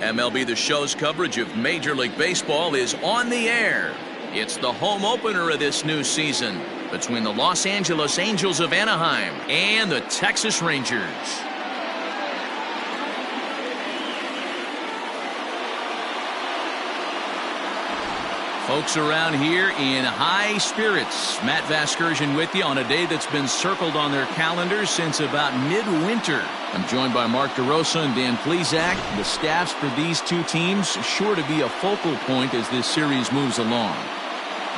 MLB The Show's coverage of Major League Baseball is on the air. It's the home opener of this new season between the Los Angeles Angels of Anaheim and the Texas Rangers. Folks around here in high spirits. Matt Vasgersian with you on a day that's been circled on their calendars since about midwinter. I'm joined by Mark DeRosa and Dan Plesac. The staffs for these two teams sure to be a focal point as this series moves along.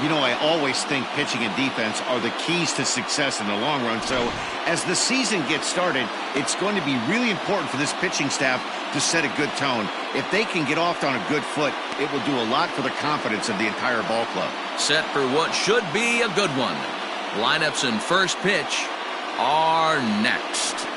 You know, I always think pitching and defense are the keys to success in the long run. So as the season gets started, it's going to be really important for this pitching staff to set a good tone. If they can get off on a good foot, it will do a lot for the confidence of the entire ball club. Set for what should be a good one. Lineups and first pitch are next.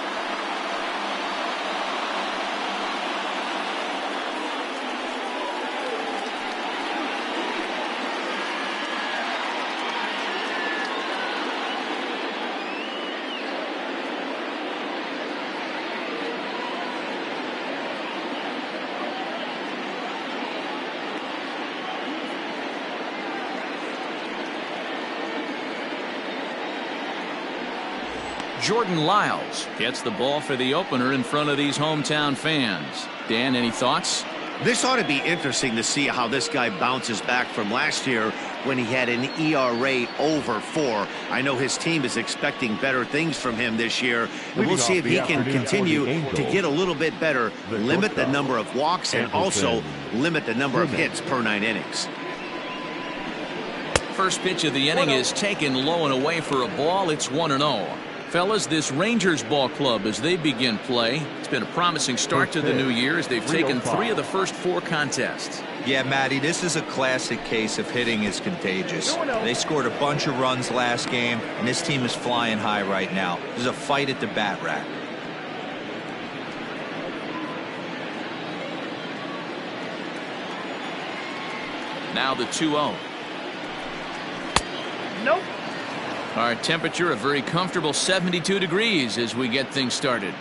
Jordan Lyles gets the ball for the opener in front of these hometown fans. Dan, any thoughts? This ought to be interesting to see how this guy bounces back from last year when he had an ERA over 4. I know his team is expecting better things from him this year, and we'll see if he can continue to get a little bit better, limit the number of walks, and also limit the number of hits per 9 innings. First pitch of the inning is taken low and away for a ball. It's 1-0. Fellas, this Rangers ball club, as they begin play, it's been a promising start to the new year as they've taken 3 of the first 4 contests. Yeah, Matty, this is a classic case of hitting is contagious. They scored a bunch of runs last game, and this team is flying high right now. There's a fight at the bat rack. Now the 2-0. Nope. Our temperature a very comfortable 72 degrees as we get things started.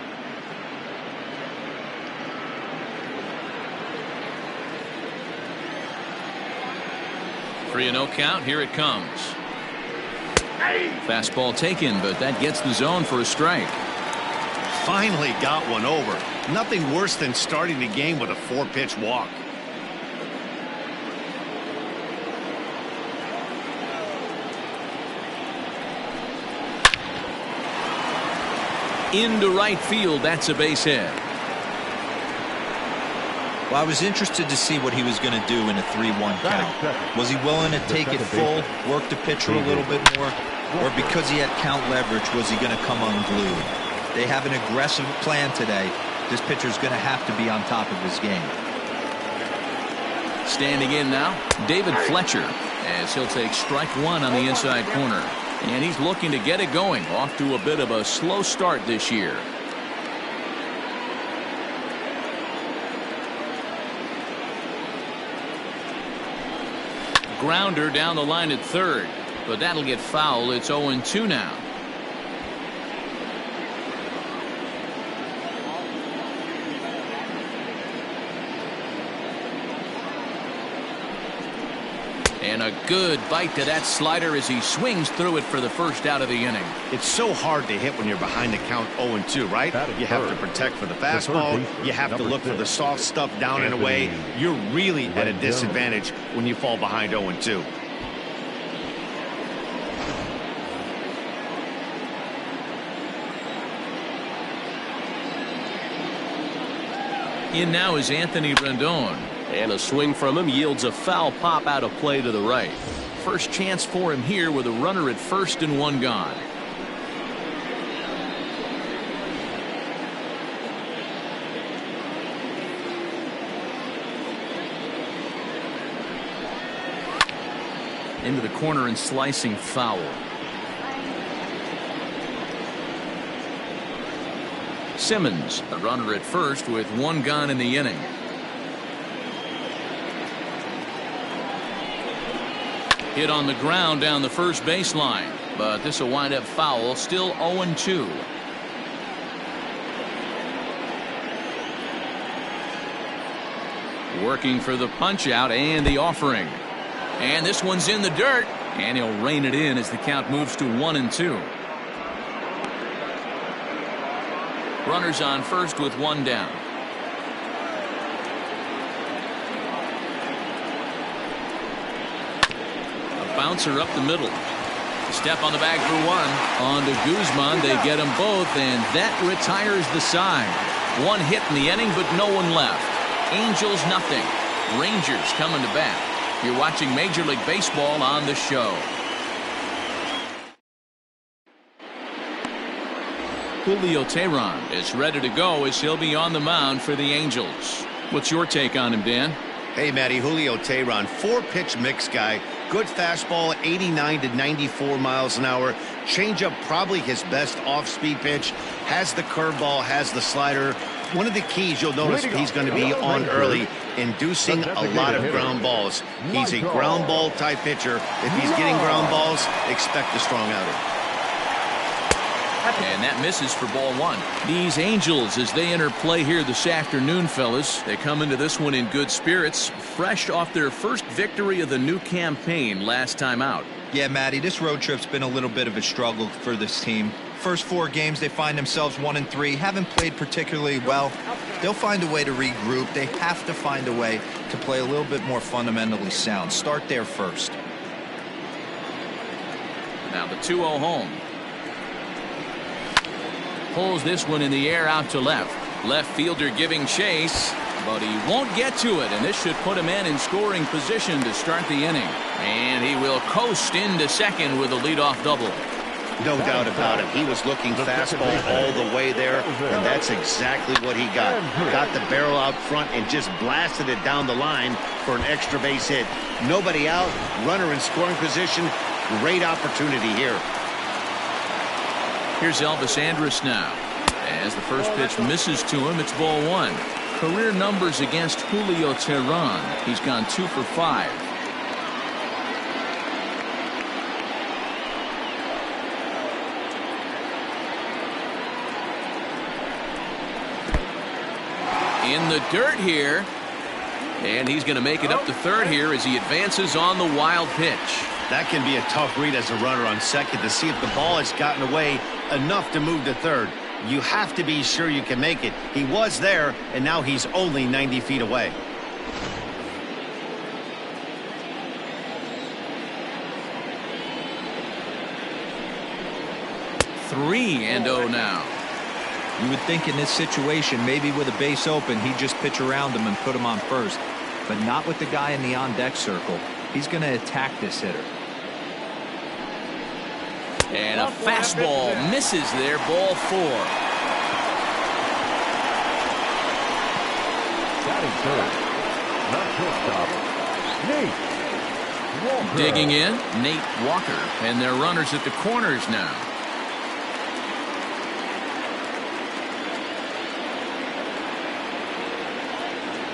Three and 0 count. Here it comes. Fastball taken, but that gets the zone for a strike. Finally got one over. Nothing worse than starting the game with a 4-pitch walk. Into right field. That's a base hit. Well, I was interested to see what he was going to do in a 3-1 count. Was he willing to take it full, work the pitcher a little bit more, or because he had count leverage, was he going to come unglued? They have an aggressive plan today. This pitcher's going to have to be on top of his game. Standing in now, David Fletcher, as he'll take strike 1 on the inside corner. And he's looking to get it going, off to a bit of a slow start this year. Grounder down the line at third, but that'll get foul. It's 0-2 now. And a good bite to that slider as he swings through it for the first out of the inning. It's so hard to hit when you're behind the count 0-2, right? You have to protect for the fastball. You have to look for the soft stuff down and away. You're really at a disadvantage when you fall behind 0-2. In now is Anthony Rendon. And a swing from him yields a foul pop out of play to the right. First chance for him here with a runner at first and 1 gone. Into the corner and slicing foul. Simmons, a runner at first with 1 gone in the inning. Hit on the ground down the first baseline, but this will wind up foul. Still 0-2. Working for the punch out and the offering. And this one's in the dirt. And he'll rein it in as the count moves to 1-2. Runners on first with one down. A bouncer up the middle. Step on the bag for one. On to Guzman. They get them both, and that retires the side. One hit in the inning, but no one left. Angels nothing. Rangers coming to bat. You're watching Major League Baseball on the show. Julio Teheran is ready to go as he'll be on the mound for the Angels. What's your take on him, Dan? Hey, Matty, Julio Teheran, 4-pitch mix guy. Good fastball, 89 to 94 miles an hour. Changeup, probably his best off-speed pitch. Has the curveball, has the slider. One of the keys you'll notice he's going to be on early, inducing a lot of ground balls. He's a ground ball type pitcher. If he's getting ground balls, expect a strong outing. And that misses for ball one. These Angels, as they enter play here this afternoon, fellas, they come into this one in good spirits, fresh off their first victory of the new campaign last time out. Yeah, Matty, this road trip's been a little bit of a struggle for this team. First 4 games, they find themselves 1-3, haven't played particularly well. They'll find a way to regroup. They have to find a way to play a little bit more fundamentally sound. Start there first. Now the 2-0 home. Pulls this one in the air out to left. Left fielder giving chase, but he won't get to it, and this should put him in scoring position to start the inning. And he will coast into second with a leadoff double. No doubt about it. He was looking fastball all the way there, and that's exactly what he got. Got the barrel out front and just blasted it down the line for an extra base hit. Nobody out, runner in scoring position. Great opportunity here. Here's Elvis Andrus now. As the first pitch misses to him, it's ball one. Career numbers against Julio Teheran. He's gone 2 for 5. In the dirt here. And he's going to make it up to third here as he advances on the wild pitch. That can be a tough read as a runner on second to see if the ball has gotten away enough to move to third. You have to be sure you can make it. He was there, and now he's only 90 feet away. Three and 0 now. You would think in this situation, maybe with a base open, he'd just pitch around him and put him on first. But not with the guy in the on-deck circle. He's going to attack this hitter. And a fastball misses there, ball 4. Digging in, Nate Walker, and their runners at the corners now.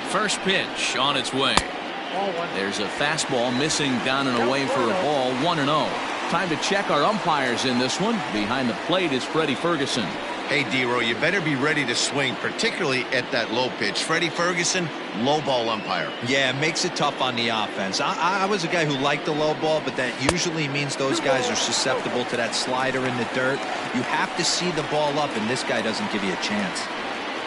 First pitch on its way. There's a fastball missing down and away for a ball, 1-0. Time to check our umpires in this one. Behind the plate is Freddie Ferguson. Hey, D-Row, you better be ready to swing, particularly at that low pitch. Freddie Ferguson, low ball umpire. Yeah, it makes it tough on the offense. I was a guy who liked the low ball, but that usually means those guys are susceptible to that slider in the dirt. You have to see the ball up, and this guy doesn't give you a chance.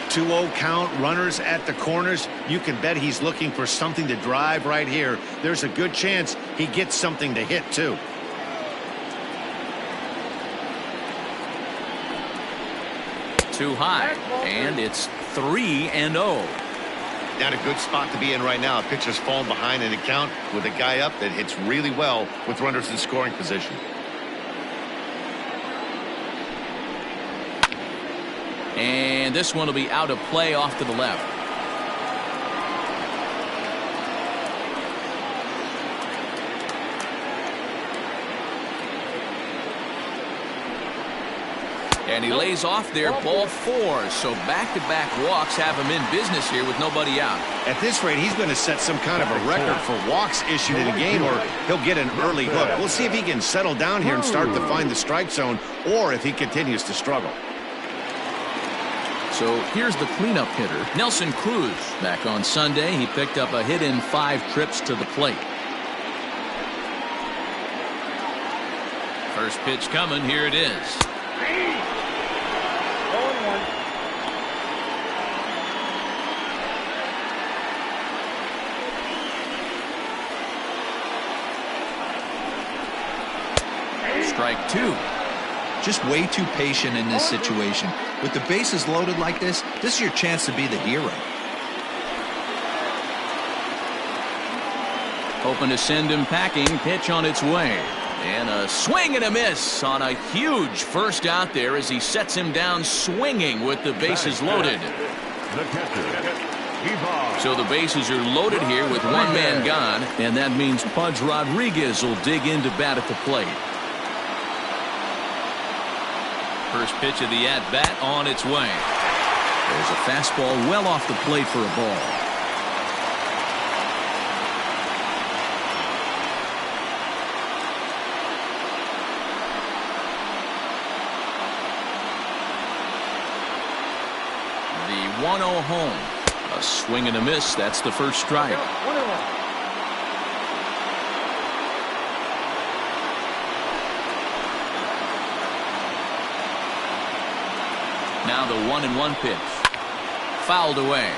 2-0 count, runners at the corners. You can bet he's looking for something to drive right here. There's a good chance he gets something to hit, too. Too high, and it's 3-0. Not a good spot to be in right now. Pitcher's falling behind in the count with a guy up that hits really well with runners in scoring position. And this one will be out of play off to the left. And he lays off there, ball 4. So back-to-back walks have him in business here with nobody out. At this rate, he's going to set some kind of a record for walks issued in a game, or he'll get an early hook. We'll see if he can settle down here and start to find the strike zone, or if he continues to struggle. So here's the cleanup hitter, Nelson Cruz. Back on Sunday, he picked up a hit in 5 trips to the plate. First pitch coming. Here it is. Strike 2. Just way too patient in this situation. With the bases loaded like this is your chance to be the hero. Hoping to send him packing. Pitch on its way. And a swing and a miss on a huge first out there as he sets him down swinging with the bases loaded. So the bases are loaded here with one man gone, and that means Pudge Rodriguez will dig into bat at the plate. First pitch of the at-bat on its way. There's a fastball well off the plate for a ball. The 1-0 home. A swing and a miss. That's the first strike. Now the 1-1 pitch. Fouled away.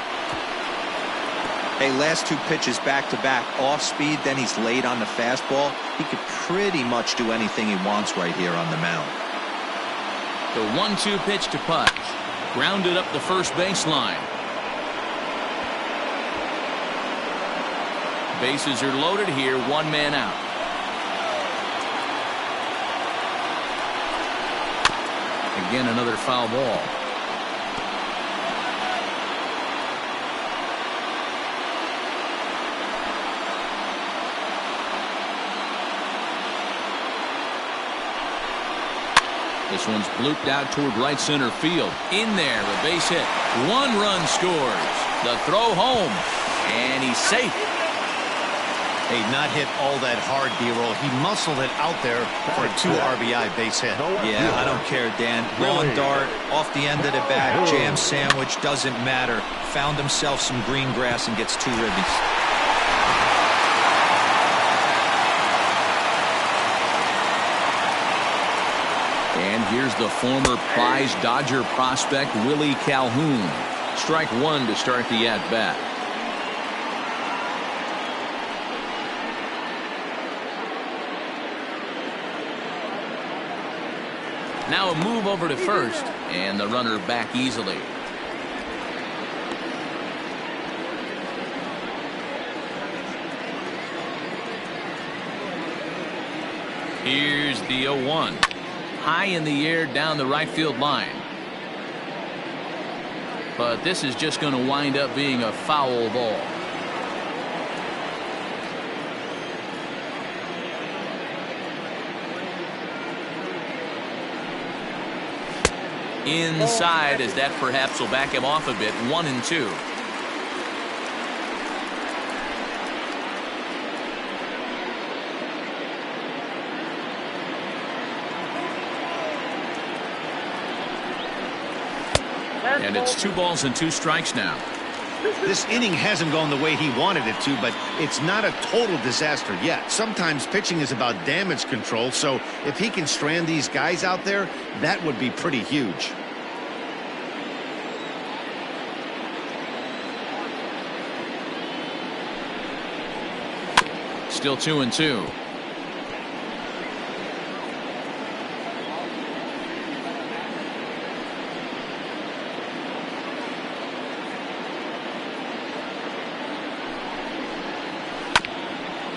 Hey, last 2 pitches back-to-back. Off speed, then he's late on the fastball. He could pretty much do anything he wants right here on the mound. The 1-2 pitch to Pudge. Grounded up the first baseline. Bases are loaded here. One man out. Again, another foul ball. This one's blooped out toward right center field. In there, a base hit. 1 run scores. The throw home. And he's safe. Hey, not hit all that hard, D-roll. He muscled it out there for a 2 RBI base hit. Yeah, I don't care, Dan. Lawn dart, off the end of the bat, jam sandwich, doesn't matter. Found himself some green grass and gets 2 ribbies. And here's the former prize Dodger prospect, Willie Calhoun. Strike 1 to start the at-bat. Now a move over to first, and the runner back easily. Here's the 0-1. High in the air down the right field line. But this is just going to wind up being a foul ball. Inside, as that perhaps will back him off a bit. 1-2. And it's 2 balls and 2 strikes now. This inning hasn't gone the way he wanted it to, but it's not a total disaster yet. Sometimes pitching is about damage control, so if he can strand these guys out there, that would be pretty huge. Still 2-2.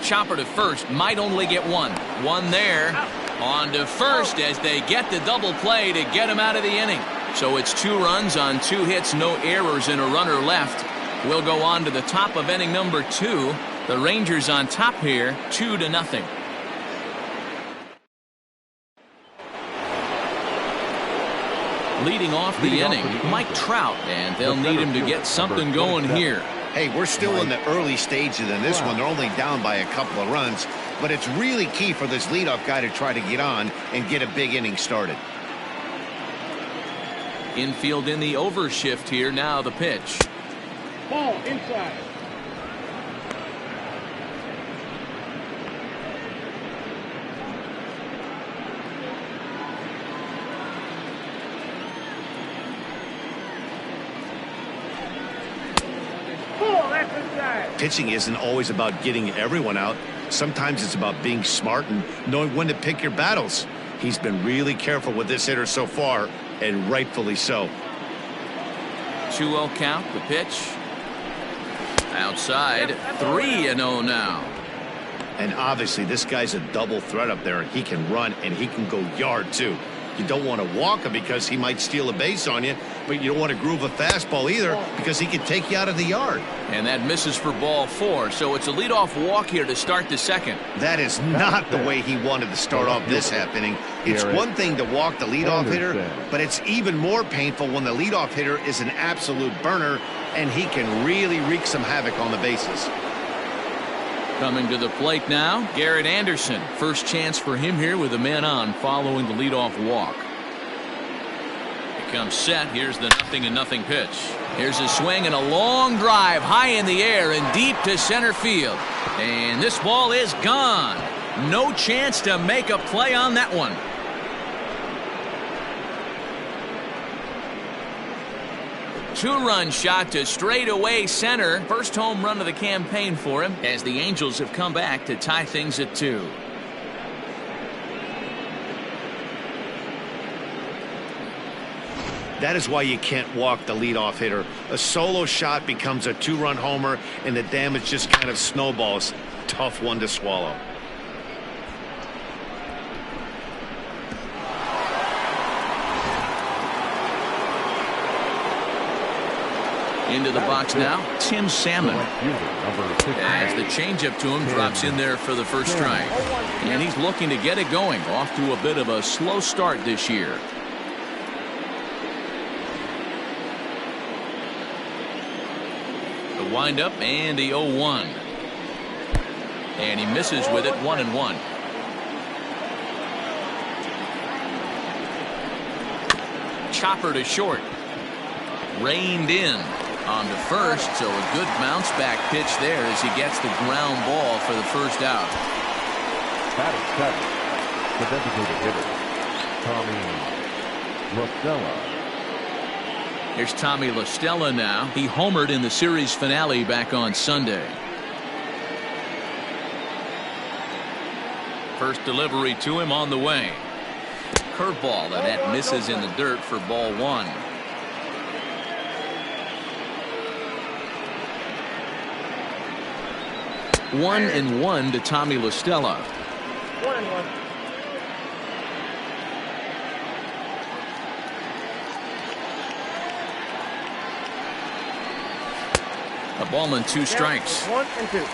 Chopper to first, might only get 1. 1 there. On to first as they get the double play to get him out of the inning. So it's 2 runs on 2 hits, no errors, and a runner left. We'll go on to the top of inning number 2. The Rangers on top here, 2-0. Leading off the inning, Mike Trout, and they'll need him to get something going here. Hey, we're still in the early stages in this one. They're only down by a couple of runs, but it's really key for this leadoff guy to try to get on and get a big inning started. Infield in the overshift here. Now the pitch. Ball inside. Pitching isn't always about getting everyone out. Sometimes it's about being smart and knowing when to pick your battles. He's been really careful with this hitter so far, and rightfully so. 2-0 count. The pitch. Outside. 3-0 now. And obviously this guy's a double threat up there. He can run and he can go yard too. You don't want to walk him because he might steal a base on you, but you don't want to groove a fastball either because he can take you out of the yard. And that misses for ball 4, so it's a leadoff walk here to start the second. That is not the way he wanted to start off this half inning. It's one thing to walk the leadoff hitter, but it's even more painful when the leadoff hitter is an absolute burner and he can really wreak some havoc on the bases. Coming to the plate now, Garrett Anderson. First chance for him here with a man on following the leadoff walk. He comes set. Here's the 0-0 pitch. Here's a swing and a long drive high in the air and deep to center field. And this ball is gone. No chance to make a play on that one. Two-run shot to straightaway center. First home run of the campaign for him as the Angels have come back to tie things at 2. That is why you can't walk the leadoff hitter. A solo shot becomes a 2-run homer and the damage just kind of snowballs. Tough one to swallow. Into the box now, Tim Salmon. As the changeup to him drops in there for the first strike. And he's looking to get it going. Off to a bit of a slow start this year. The windup and the 0-1. And he misses with it, 1-1. Chopper to short. Reined in on to first, so a good bounce back pitch there as he gets the ground ball for the first out. That is second. The designated hitter, Tommy LaStella. Here's Tommy LaStella now. He homered in the series finale back on Sunday. First delivery to him on the way. Curveball, and that misses in the dirt for ball 1. 1-1 to Tommy LaStella. 1-1. A ball and 2 strikes. 1-2.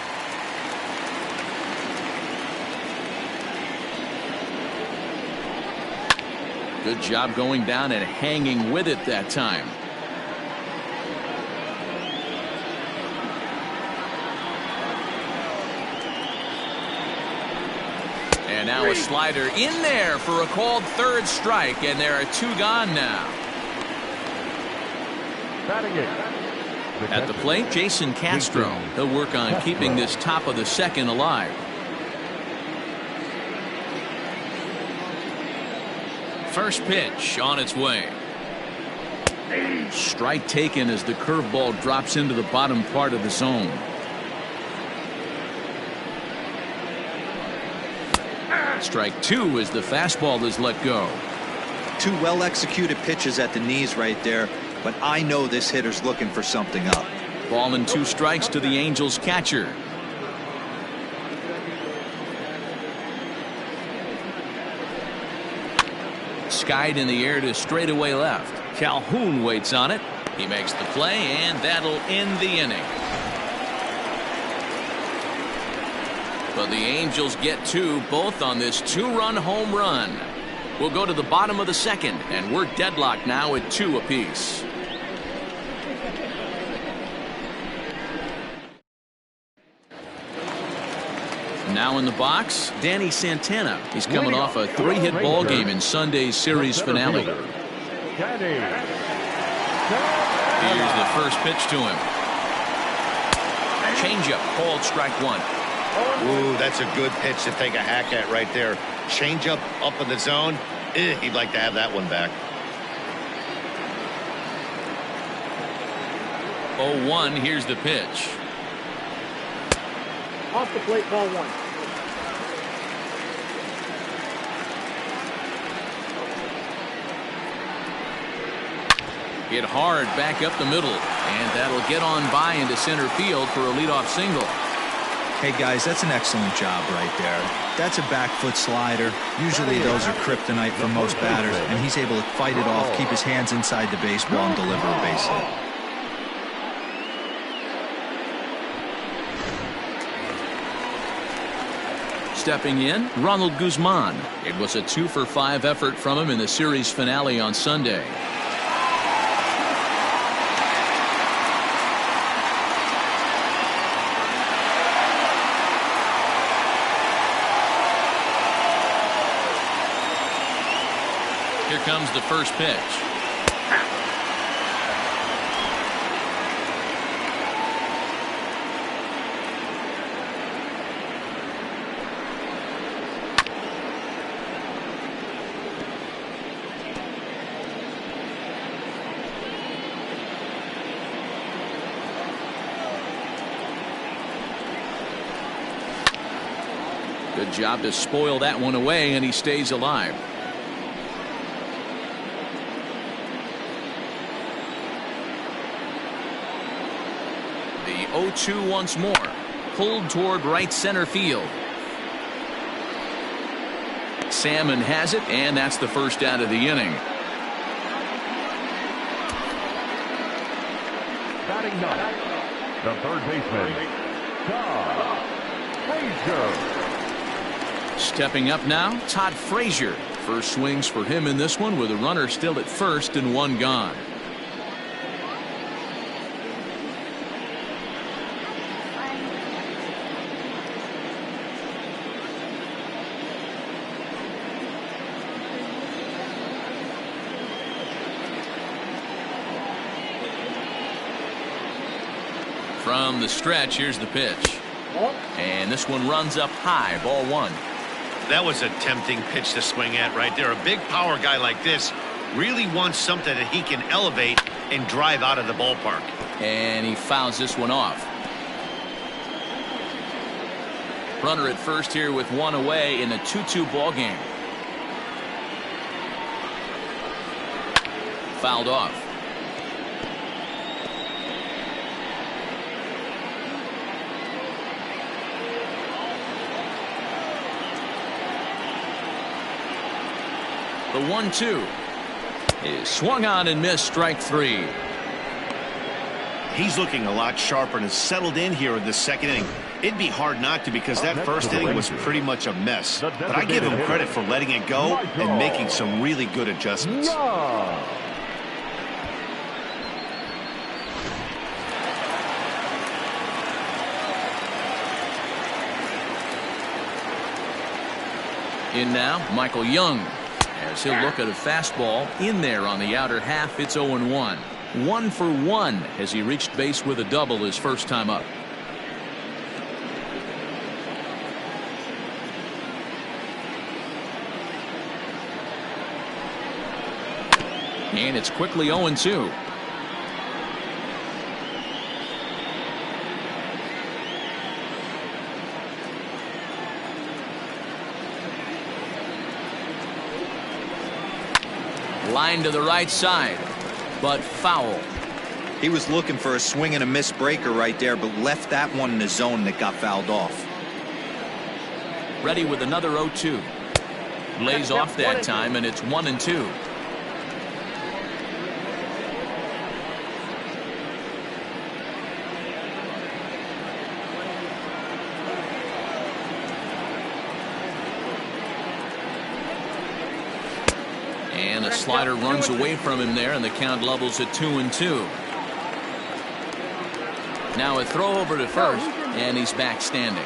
Good job going down and hanging with it that time. And now a slider in there for a called third strike, and there are 2 gone now. At the plate, Jason Castro. He'll work on keeping this top of the second alive. First pitch on its way. Strike taken as the curveball drops into the bottom part of the zone. Strike 2 as the fastball is let go. 2 well executed pitches at the knees right there, but I know this hitter's looking for something up. Ball and 2 strikes to the Angels catcher. Skied in the air to straightaway left. Calhoun waits on it. He makes the play, and that'll end the inning. But the Angels get 2, both on this 2-run home run. We'll go to the bottom of the second, and we're deadlocked now at 2 apiece. Now in the box, Danny Santana. He's coming off a 3-hit ball game in Sunday's series finale. Danny first pitch to him. Changeup called strike one. Ooh, that's a good pitch to take a hack at right there. Changeup up in the zone. He'd like to have that one back. 0-1. Here's the pitch. Off the plate, ball one. Hit hard back up the middle, and that'll get on by into center field for a leadoff single. Hey guys, that's an excellent job right there. That's a back foot slider. Usually those are kryptonite for most batters, and he's able to fight it off, keep his hands inside the baseball, and deliver a base hit. Stepping in, Ronald Guzman. It was a 2-for-5 effort from him in the series finale on Sunday. Here comes the first pitch. Good job to spoil that one away, and he stays alive. The 0-2 once more. Pulled toward right center field. Salmon has it, and that's the first out of the inning. Batting ninth, the third baseman, Todd Frazier. Stepping up now, Todd Frazier. First swings for him in this one with a runner still at first and one gone. From the stretch, here's the pitch. And this one runs up high, ball one. That was a tempting pitch to swing at right there. A big power guy like this really wants something that he can elevate and drive out of the ballpark. And he fouls this one off. Runner at first here with one away in a 2-2 ball game. Fouled off. The 1-2 is swung on and missed, strike three. He's looking a lot sharper and has settled in here in the second inning. It'd be hard not to because that first inning was pretty much a mess. But I give him credit for letting it go and making some really good adjustments. In now, Michael Young. As he'll look at a fastball in there on the outer half. It's 0-1. 1 for 1 as he reached base with a double his first time up. And it's quickly 0-2. Line to the right side, but foul. He was looking for a swing and a miss breaker right there, but left that one in the zone that got fouled off. Ready with another 0-2. Lays off that time, and it's 1-2. And a slider runs away from him there, and the count levels at 2-2. Now a throw over to first, and he's back standing.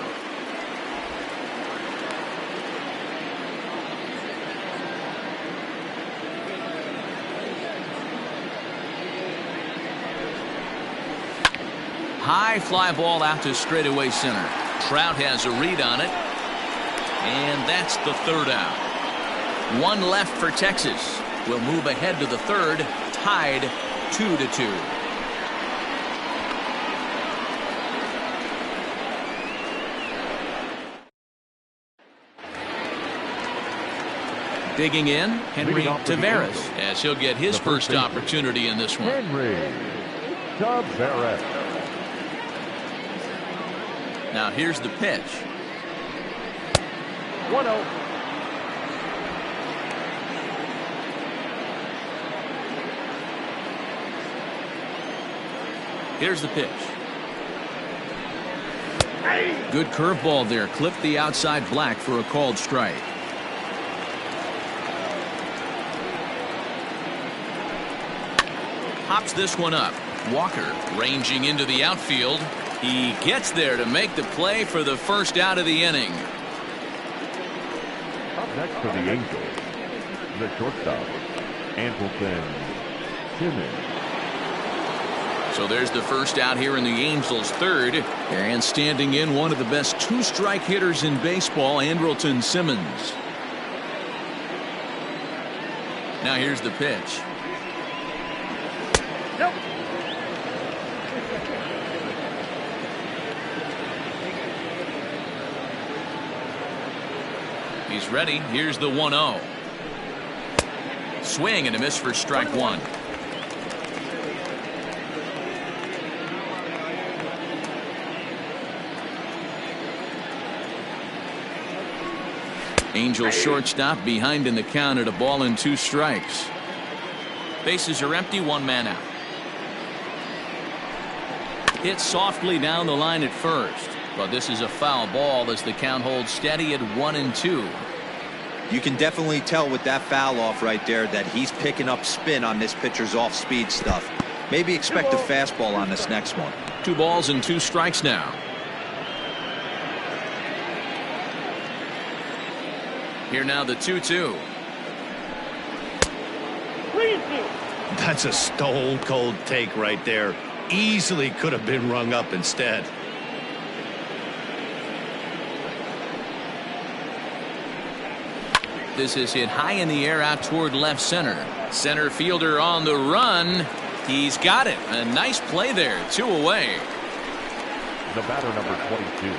High fly ball out to straightaway center. Trout has a read on it. And that's the third out. One left for Texas. We'll move ahead to the third, tied 2-2. Digging in, Henry Tavares, as he'll get his first opportunity in this one. Henry Tavares. Now here's the pitch. 1-0. Here's the pitch. Good curveball there. Clipped the outside black for a called strike. Pops this one up. Walker ranging into the outfield. He gets there to make the play for the first out of the inning. Up next for the Angels, the shortstop, Andrelton Simmons. So there's the first out here in the Angels' third. And standing in, one of the best two-strike hitters in baseball, Andrelton Simmons. Now here's the pitch. Nope. He's ready. Here's the 1-0. Swing and a miss for strike one. Angels shortstop behind in the count at a ball and 2 strikes. Bases are empty, 1 man out. Hit softly down the line at first, but this is a foul ball as the count holds steady at 1-2. You can definitely tell with that foul off right there that he's picking up spin on this pitcher's off-speed stuff. Maybe expect a fastball on this next one. 2 balls and 2 strikes now. Here now the 2-2. That's a stone cold take right there. Easily could have been rung up instead. This is hit high in the air out toward left center. Center fielder on the run. He's got it. A nice play there. 2 away. The batter, number 22,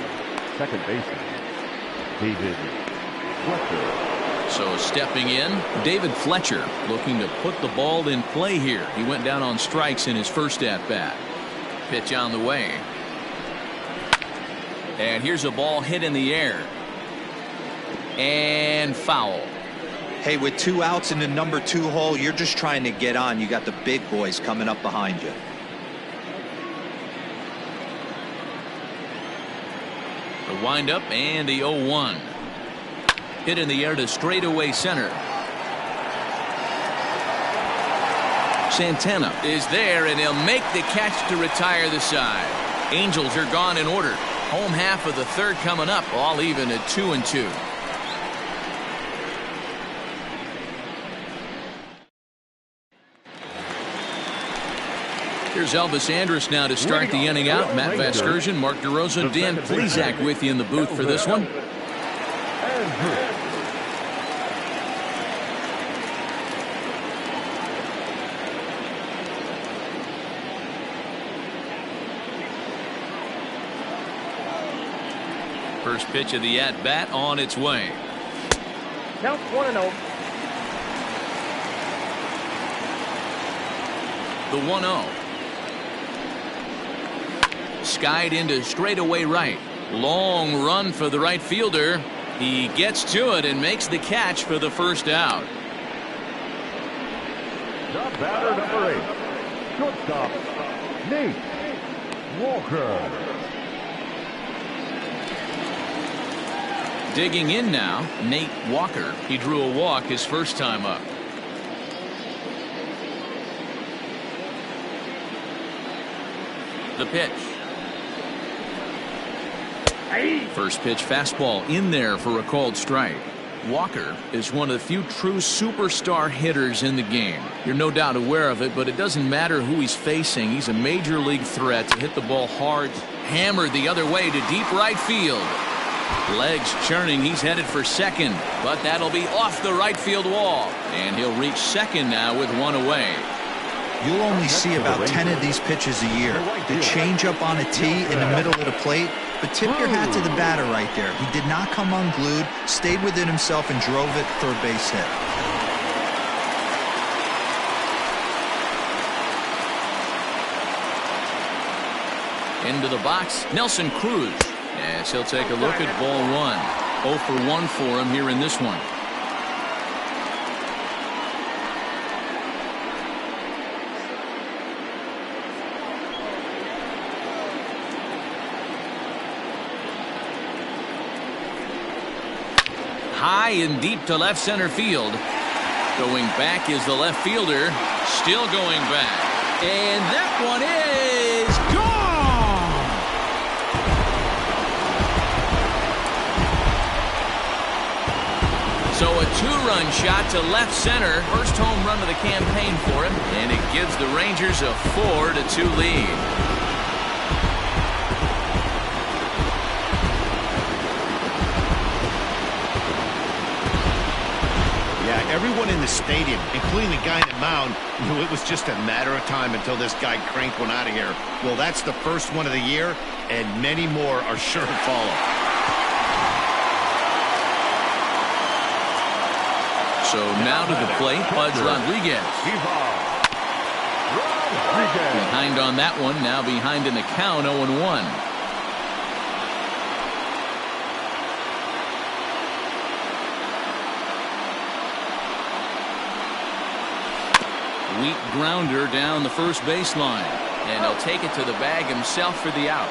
second baseman, David Fletcher. So stepping in, David Fletcher looking to put the ball in play here. He went down on strikes in his first at-bat. Pitch on the way. And here's a ball hit in the air. And foul. Hey, with 2 outs in the number 2 hole, you're just trying to get on. You got the big boys coming up behind you. The windup and the 0-1. Hit in the air to straightaway center. Santana is there, and he'll make the catch to retire the side. Angels are gone in order. Home half of the third coming up, all even at 2-2. Here's Elvis Andrus now to start the inning out. Matt Vasgersian, Mark DeRosa, Dan Plesac with you in the booth for this one. First pitch of the at-bat on its way. Count 1-0. The 1-0. Skied into straightaway right. Long run for the right fielder. He gets to it and makes the catch for the first out. The batter, number 8, shortstop, Nate Walker. Digging in now, Nate Walker. He drew a walk his first time up. The pitch. First pitch fastball in there for a called strike. Walker is one of the few true superstar hitters in the game. You're no doubt aware of it, but it doesn't matter who he's facing. He's a major league threat to hit the ball hard. Hammered the other way to deep right field. Legs churning. He's headed for second, but that'll be off the right field wall. And he'll reach second now with one away. You'll only see about 10 of these pitches a year. The changeup on a tee in the middle of the plate. But tip your hat to the batter right there. He did not come unglued, stayed within himself, and drove it for a base hit. Into the box, Nelson Cruz. As he'll take a look at ball one. 0 for 1 for him here in this one. High and deep to left center field. Going back is the left fielder. Still going back. And that one is gone! So a two-run shot to left center. First home run of the campaign for him. And it gives the Rangers a 4-2 lead. Everyone in the stadium, including the guy in the mound, knew it was just a matter of time until this guy cranked one out of here. Well, that's the first one of the year, and many more are sure to follow. So now to the plate, Pudge Rodriguez. Behind on that one, now behind in the count, 0-1. Weak grounder down the first baseline, and he'll take it to the bag himself for the out.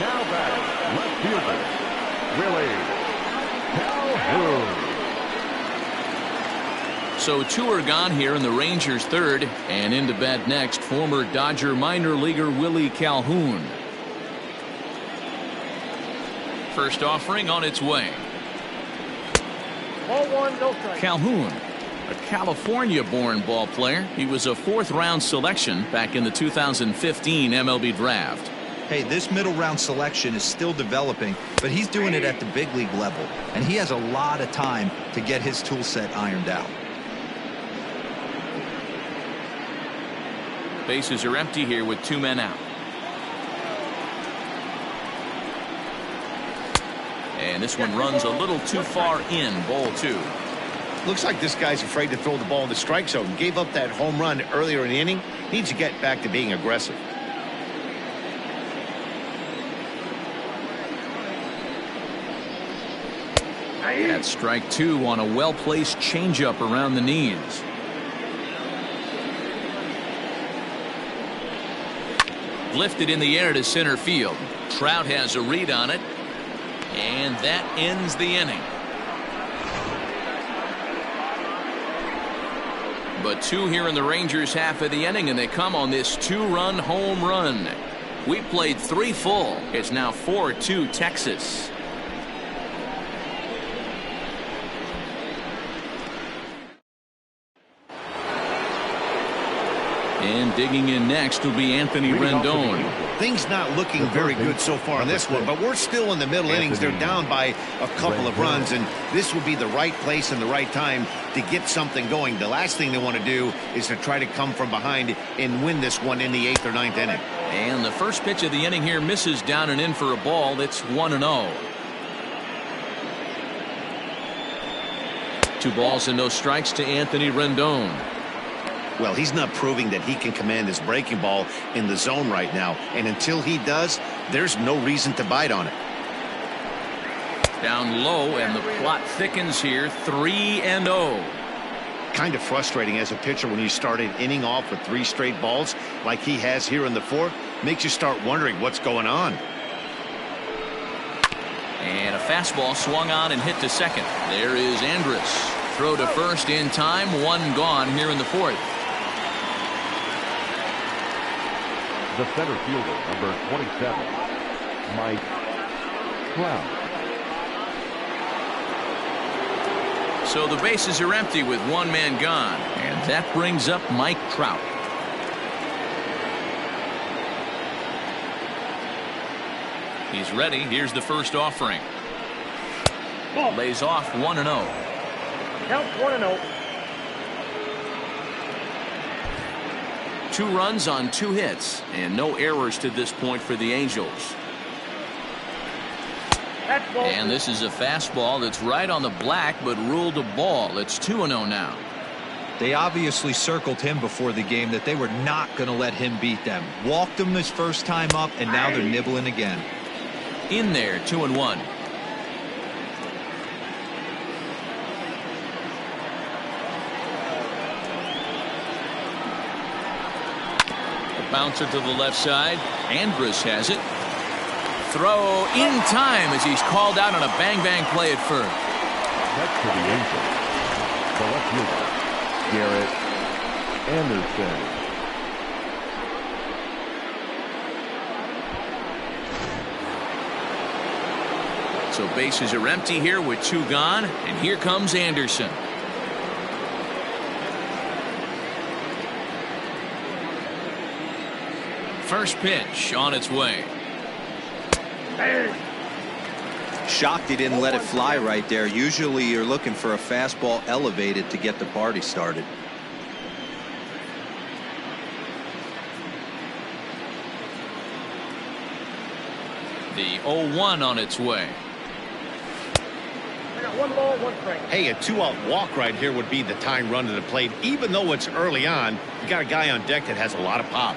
Now batting, left fielder, Willie Calhoun. So two are gone here in the Rangers' third, and into bat next, former Dodger minor leaguer Willie Calhoun. First offering on its way. Ball one, no strike. Calhoun, a California-born ball player. He was a fourth-round selection back in the 2015 MLB draft. Hey, this middle-round selection is still developing, but he's doing it at the big league level, and he has a lot of time to get his tool set ironed out. Bases are empty here with two men out. And this one runs a little too far in, ball two. Looks like this guy's afraid to throw the ball in the strike zone. Gave up that home run earlier in the inning. Needs to get back to being aggressive. That's strike two on a well-placed changeup around the knees. Lifted in the air to center field. Trout has a read on it. And that ends the inning. But two here in the Rangers half of the inning, and they come on this two-run home run. We played three full. It's now 4-2 Texas. And digging in next will be Anthony Rendon. Things not looking very good so far in this one, but we're still in the middle innings. They're down by a couple of runs, and this would be the right place and the right time to get something going. The last thing they want to do is to try to come from behind and win this one in the 8th or 9th inning. And the first pitch of the inning here misses down and in for a ball. That's 1-0. 2 balls and no strikes to Anthony Rendon. Well, he's not proving that he can command his breaking ball in the zone right now. And until he does, there's no reason to bite on it. Down low, and the plot thickens here. 3-0. Kind of frustrating as a pitcher when you start an inning off with 3 straight balls like he has here in the 4th. Makes you start wondering what's going on. And a fastball swung on and hit to second. There is Andrus. Throw to first in time. 1 gone here in the 4th. The center fielder, number 27, Mike Trout. So the bases are empty with one man gone, and that brings up Mike Trout. He's ready. Here's the first offering. Lays off 1-0. Count 1-0. 2 runs on 2 hits, and no errors to this point for the Angels. That's ball. And this is a fastball that's right on the black, but ruled a ball. It's 2-0 now. They obviously circled him before the game that they were not going to let him beat them. Walked him his first time up, and now they're nibbling again. In there, 2-1. A bouncer to the left side. Andrus has it. Throw in time as he's called out on a bang-bang play at first. That's for the Angels. The left fielder, Garrett Anderson. So bases are empty here with 2 gone, and here comes Anderson. First pitch on its way. Shocked he didn't let it fly right there. Usually you're looking for a fastball elevated to get the party started. The 0-1 on its way. I got 1 ball, 1 strike. Hey, a 2-out walk right here would be the tying run to the plate. Even though it's early on, you got a guy on deck that has a lot of pop.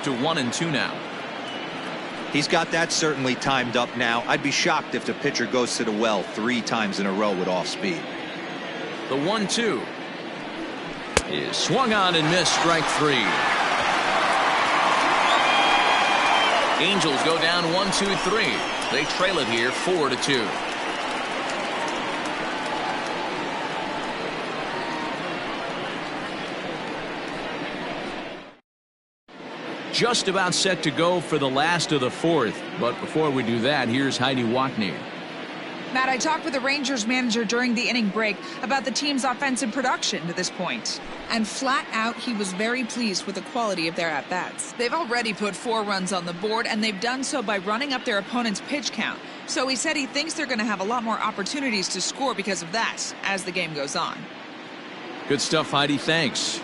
To 1-2 now. He's got that certainly timed up now. I'd be shocked if the pitcher goes to the well 3 times in a row with off speed. The 1-2 is swung on and missed. Strike 3. Angels go down 1-2-3. They trail it here 4-2. Just about set to go for the last of the 4th. But before we do that, here's Heidi Watney. Matt, I talked with the Rangers manager during the inning break about the team's offensive production to this point. And flat out, he was very pleased with the quality of their at-bats. They've already put 4 runs on the board, and they've done so by running up their opponent's pitch count. So he said he thinks they're going to have a lot more opportunities to score because of that as the game goes on. Good stuff, Heidi. Thanks.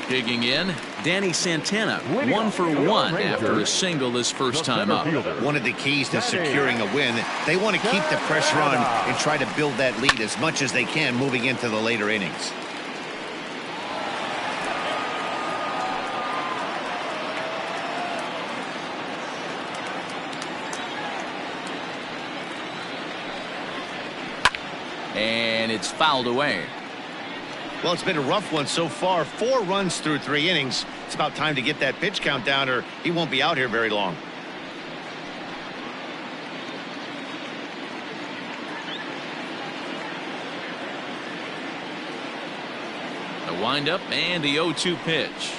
Digging in, Danny Santana, 1 for 1 after a single his first time up. One of the keys to securing a win, they want to keep the pressure on and try to build that lead as much as they can moving into the later innings. And it's fouled away. Well, it's been a rough one so far. 4 runs through 3 innings. It's about time to get that pitch count down or he won't be out here very long. The windup and the 0-2 pitch.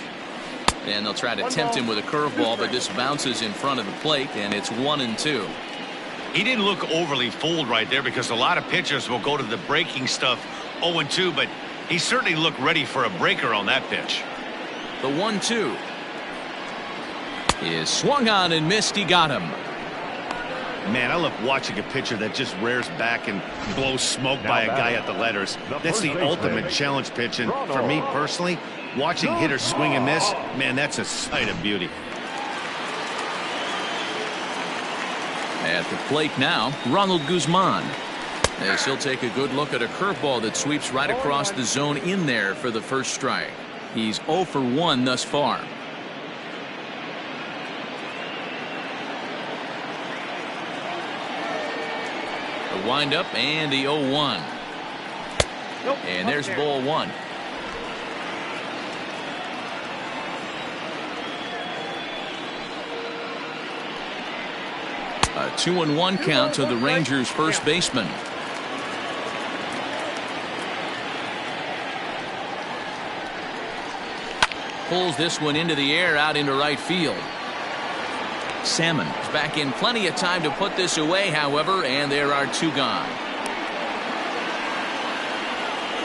And they'll try to tempt him with a curveball, but this bounces in front of the plate, and it's 1-2. He didn't look overly fooled right there because a lot of pitchers will go to the breaking stuff 0-2, but he certainly looked ready for a breaker on that pitch. The 1-2 is swung on and missed. He got him. Man, I love watching a pitcher that just rears back and blows smoke by a guy at the letters. That's the ultimate challenge pitch, and for me personally, watching hitters swing and miss, man, that's a sight of beauty. At the plate now, Ronald Guzman. As he'll take a good look at a curveball that sweeps right across the zone in there for the first strike. He's 0 for 1 thus far. The windup and the 0-1. And there's ball 1. A 2-1 count to the Rangers' first baseman. pulls this one into the air out into right field. Salmon is back in plenty of time to put this away, however, and there are 2 gone.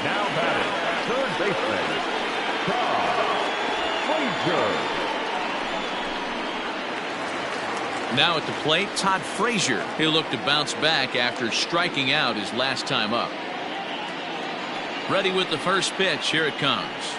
Now batting, third baseman, Frazier. Now at the plate, Todd Frazier. He'll look to bounce back after striking out his last time up. Ready with the first pitch. Here it comes.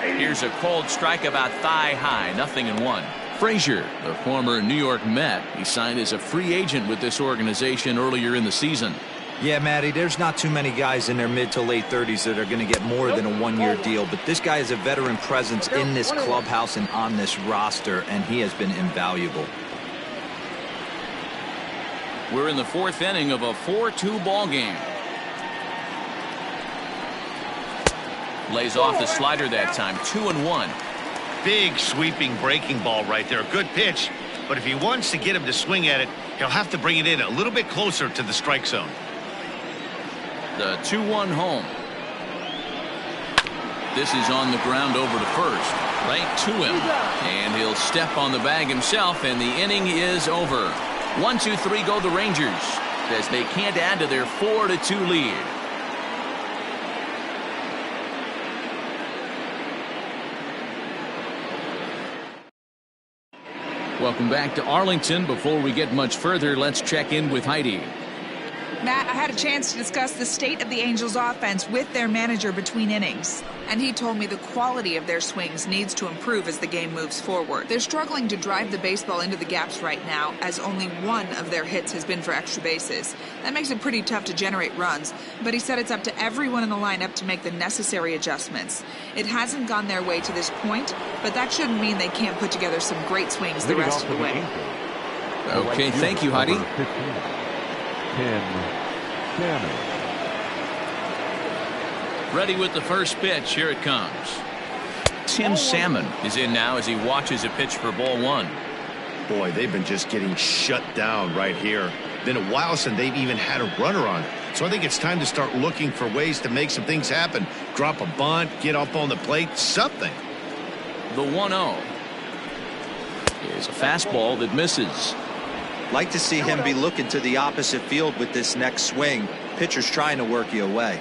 Here's a cold strike about thigh high. 0-1. Frazier, the former New York Met, he signed as a free agent with this organization earlier in the season. Yeah, Matty, there's not too many guys in their mid to late 30s that are going to get more than a 1-year deal, but this guy is a veteran presence in this clubhouse and on this roster, and he has been invaluable. We're in the 4th inning of a 4-2 ball game. Lays off the slider that time. 2-1. Big sweeping breaking ball right there. Good pitch, but if he wants to get him to swing at it, he'll have to bring it in a little bit closer to the strike zone. The 2-1 home. This is on the ground over to first. Right to him. And he'll step on the bag himself, and the inning is over. 1-2-3 go the Rangers as they can't add to their 4-2 lead. Welcome back to Arlington. Before we get much further, let's check in with Heidi. Matt, I had a chance to discuss the state of the Angels offense with their manager between innings, and he told me the quality of their swings needs to improve as the game moves forward. They're struggling to drive the baseball into the gaps right now, as only 1 of their hits has been for extra bases. That makes it pretty tough to generate runs, but he said it's up to everyone in the lineup to make the necessary adjustments. It hasn't gone their way to this point, but that shouldn't mean they can't put together some great swings the rest of the way. Okay, thank you, Heidi. Salmon. Ready with the first pitch. Here it comes. Tim Salmon is in now as he watches a pitch for ball 1. Boy, they've been just getting shut down right here. Been a while since they've even had a runner on. So I think it's time to start looking for ways to make some things happen. Drop a bunt, get up on the plate, something. The 1-0 is a fastball that misses. Like to see him be looking to the opposite field with this next swing. Pitcher's trying to work you away.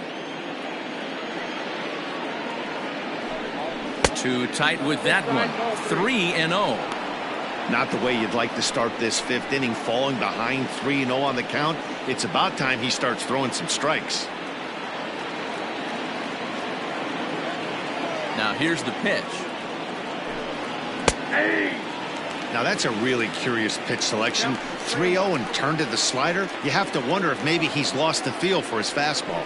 Too tight with that one. 3-0. Not the way you'd like to start this 5th inning, falling behind 3-0 on the count. It's about time he starts throwing some strikes. Now here's the pitch. Now that's a really curious pitch selection. 3-0 and turned to the slider. You have to wonder if maybe he's lost the feel for his fastball.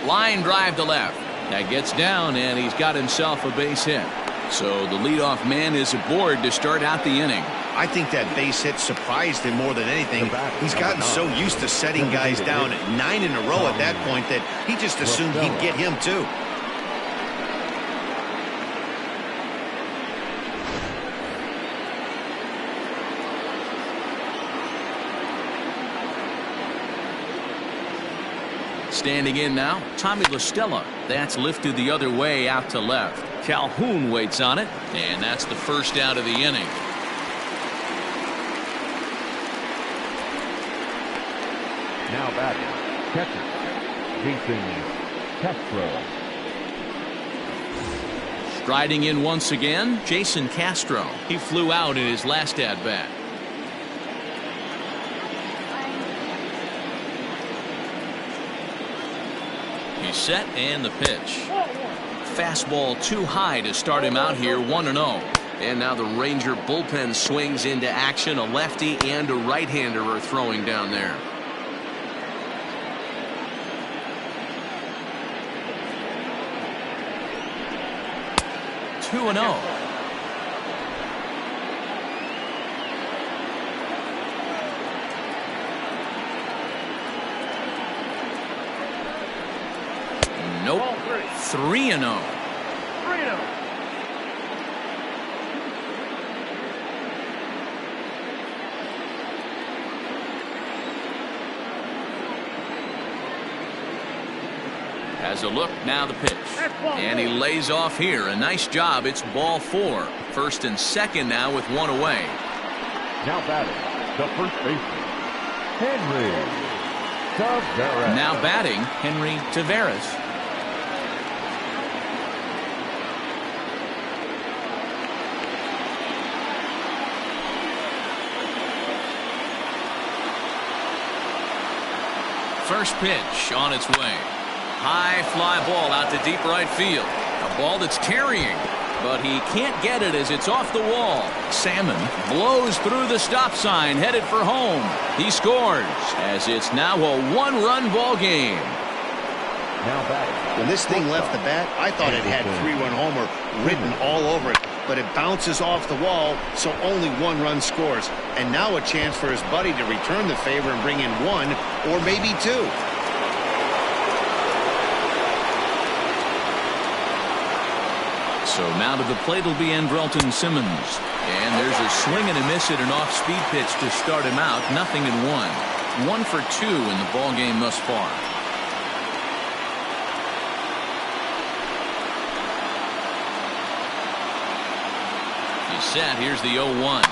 Line drive to left. That gets down, and he's got himself a base hit. So the leadoff man is aboard to start out the inning. I think that base hit surprised him more than anything. He's gotten so used to setting guys down at 9 in a row at that point that he just assumed he'd get him too. Standing in now, Tommy La Stella. That's lifted the other way out to left. Calhoun waits on it, and that's the first out of the inning. Now batting, catcher, Jason Castro. Striding in once again, Jason Castro. He flew out in his last at-bat. He's set, and the pitch. Fastball too high to start him out here, 1-0. And now the Ranger bullpen swings into action. A lefty and a right-hander are throwing down there. Two and 0. Nope. 3-0. 3-0. Has a look, now the pitch. And he lays off here. A nice job. It's ball 4. First and second now with one away. Now batting, the first baseman, Henry Taveras. Now batting, Henry Taveras. First pitch on its way. High fly ball out to deep right field. A ball that's carrying, but he can't get it as it's off the wall. Salmon blows through the stop sign, headed for home. He scores as it's now a one-run ball game. Now batting. When this thing left the bat, I thought it had 3-run homer written all over it, but it bounces off the wall, so only 1 run scores. And now a chance for his buddy to return the favor and bring in 1 or maybe 2. So now to the plate will be Andrelton Simmons. And there's a swing and a miss at an off-speed pitch to start him out. 0-1. 1 for 2 in the ball game thus far. He's set. Here's the 0-1.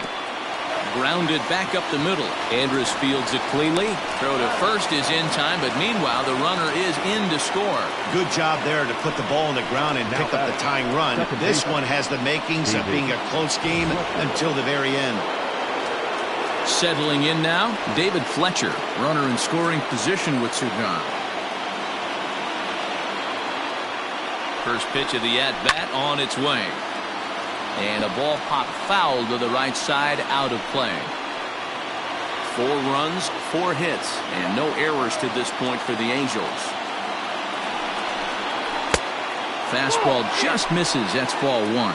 Grounded back up the middle. Andrus fields it cleanly. Throw to first is in time, but meanwhile the runner is in to score. Good job there to put the ball on the ground and pick up the tying run. This one has the makings of being a close game until the very end. Settling in now, David Fletcher, runner in scoring position with Sugan. First pitch of the at-bat on its way. And a ball popped foul to the right side, out of play. 4 runs, 4 hits, and no errors to this point for the Angels. Fastball just misses. That's ball 1.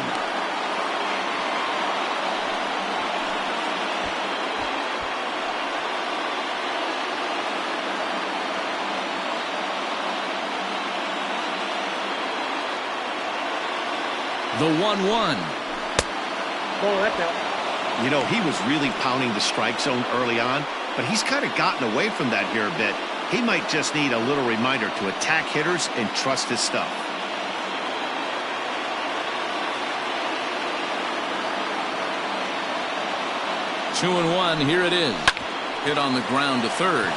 The 1-1. Oh, that's out. You know, he was really pounding the strike zone early on, but he's kind of gotten away from that here a bit. He might just need a little reminder to attack hitters and trust his stuff. Two and 1. Here it is. Hit on the ground to third.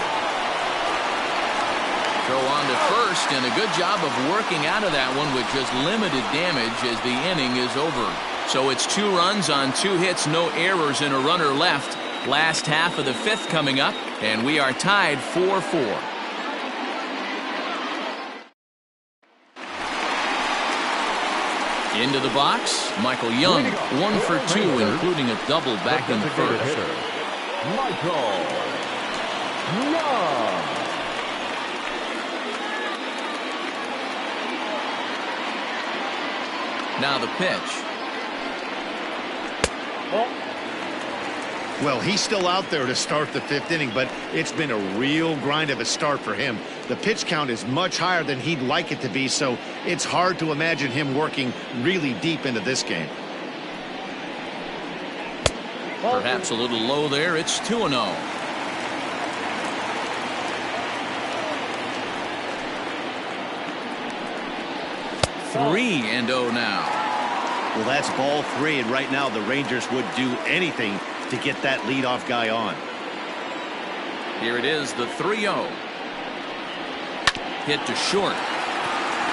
Throw on to first, and a good job of working out of that one with just limited damage as the inning is over. So it's 2 runs on 2 hits, no errors, and a runner left. Last half of the 5th coming up, and we are tied 4-4. Into the box, Michael Young, 1 for 2, including a double back in the first. Michael Young. Now the pitch. Well, he's still out there to start the 5th inning, but it's been a real grind of a start for him. The pitch count is much higher than he'd like it to be, so it's hard to imagine him working really deep into this game. Perhaps a little low there. It's 2-0. Three and 0 now. Well, that's ball 3, and right now the Rangers would do anything to get that leadoff guy on. Here it is, the 3-0. Hit to short.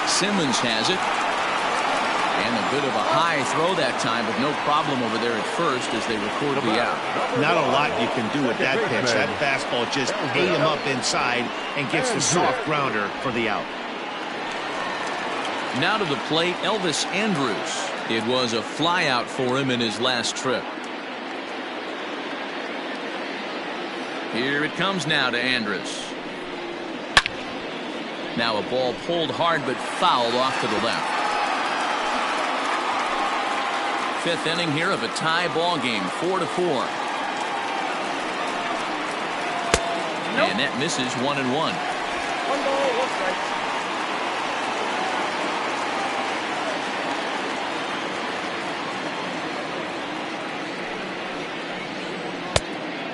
Simmons has it. And a bit of a high throw that time, but no problem over there at first as they record the out. Not a lot you can do with that pitch. That fastball just ate him up inside and gets the soft grounder for the out. Now to the plate, Elvis Andrus. It was a flyout for him in his last trip. Here it comes now to Andrus. Now a ball pulled hard but fouled off to the left. 5th inning here of a tie ball game, 4-4. And that misses 1-1. 1 ball, 1 strike.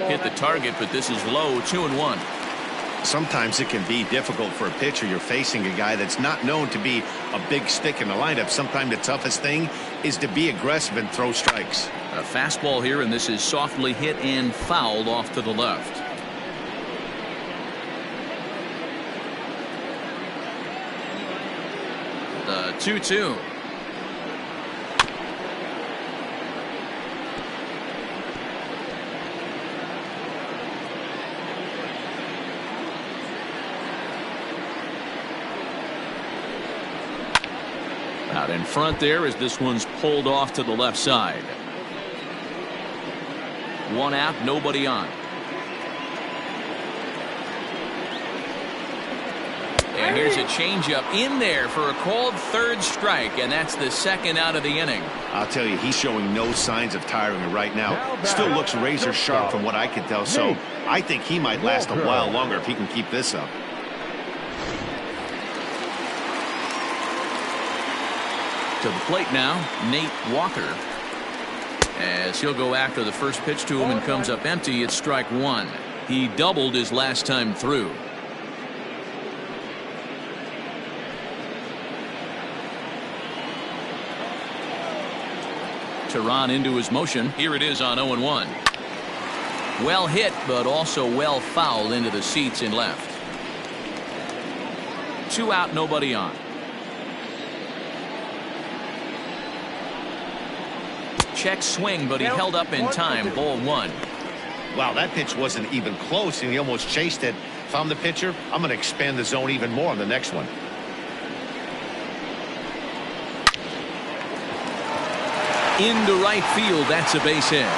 Hit the target, but this is low. 2-1. Sometimes it can be difficult for a pitcher. You're facing a guy that's not known to be a big stick in the lineup. Sometimes the toughest thing is to be aggressive and throw strikes. A fastball here, and this is softly hit and fouled off to the left. The 2-2. Out in front there as this one's pulled off to the left side. One out, nobody on. And here's a changeup in there for a called third strike, and that's the second out of the inning. I'll tell you, he's showing no signs of tiring right now. Still looks razor sharp from what I can tell, so I think he might last a while longer if he can keep this up. To the plate now, Nate Walker. As he'll go after the first pitch to him and comes up empty, it's strike one. He doubled his last time through. Tehran into his motion. Here it is on 0-1. Well hit, but also well fouled into the seats in left. 2 out, nobody on. Check swing, but he held up in time. Ball one. Wow, that pitch wasn't even close, and he almost chased it. If I'm the pitcher, I'm going to expand the zone even more on the next one. Into right field, that's a base hit.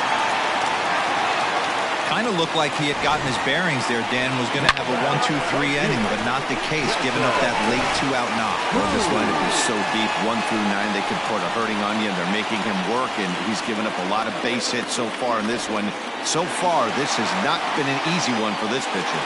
Kind of looked like he had gotten his bearings there. Dan was going to have a 1-2-3 inning, but not the case, giving up that late 2-out knock. Well, this lineup is so deep, 1 through 9, they can put a hurting on you, and they're making him work, and he's given up a lot of base hits so far in this one. So far, this has not been an easy one for this pitcher.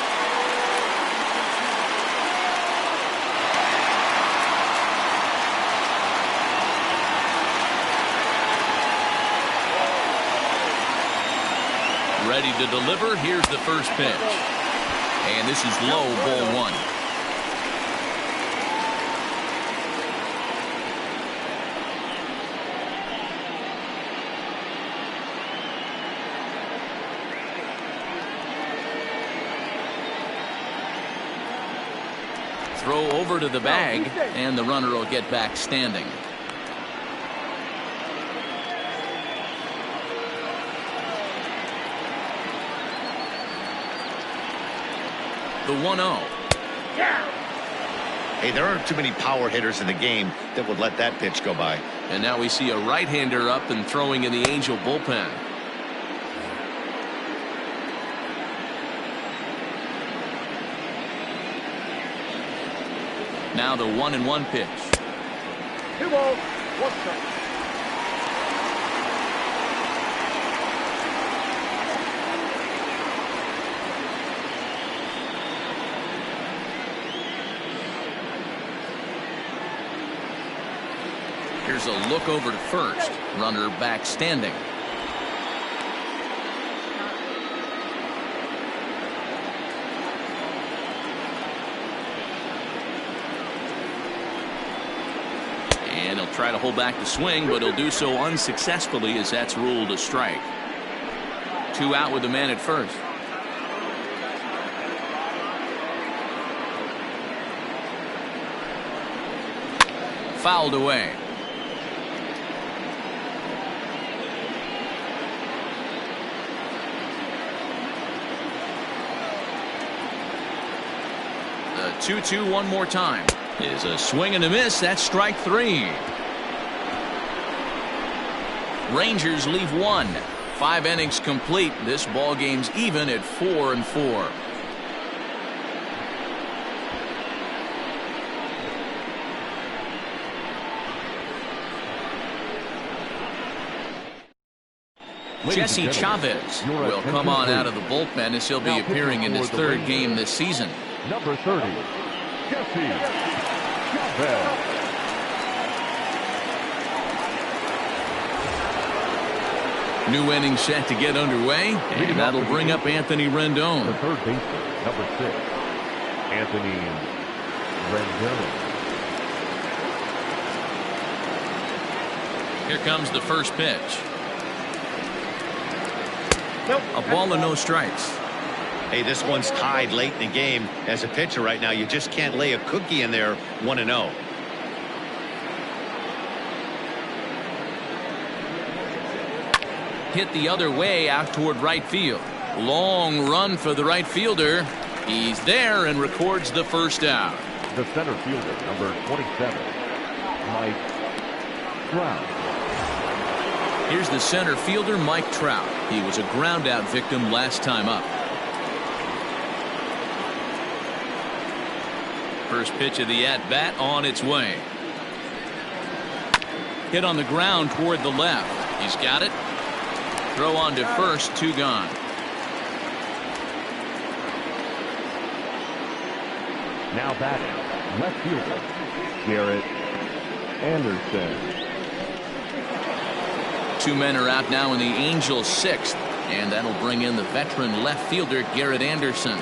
Ready to deliver. Here's the first pitch. And this is low, ball one. Throw over to the bag, and the runner will get back standing. The 1-0. Hey, there aren't too many power hitters in the game that would let that pitch go by. And now we see a right-hander up and throwing in the Angel bullpen. Now the 1-1 pitch. 2 balls, 1 strike. Here's a look over to first. Runner back standing. And he'll try to hold back the swing, but he'll do so unsuccessfully as that's ruled a strike. 2 out with the man at first. Fouled away. The 2-2 one more time. Is a swing and a miss. That's strike 3. Rangers leave 1. 5 innings complete. This ball game's even at 4-4. Jesse Chavez will come on out of the bullpen as he'll be appearing in his 3rd game this season. Number 30, Jesse Chavez. New inning set to get underway, and that'll bring up Anthony Rendon. The third baseman, number 6, Anthony Rendon. Here comes the first pitch. Nope. A ball and no strikes. Hey, this one's tied late in the game. As a pitcher right now, you just can't lay a cookie in there 1-0. Hit the other way out toward right field. Long run for the right fielder. He's there and records the first out. The center fielder, number 27, Mike Trout. Here's the center fielder, Mike Trout. He was a ground out victim last time up. First pitch of the at-bat on its way. Hit on the ground toward the left. He's got it. Throw on to first, 2 gone. Now batting, left fielder, Garrett Anderson. 2 men are out now in the Angels' 6th, and that'll bring in the veteran left fielder, Garrett Anderson.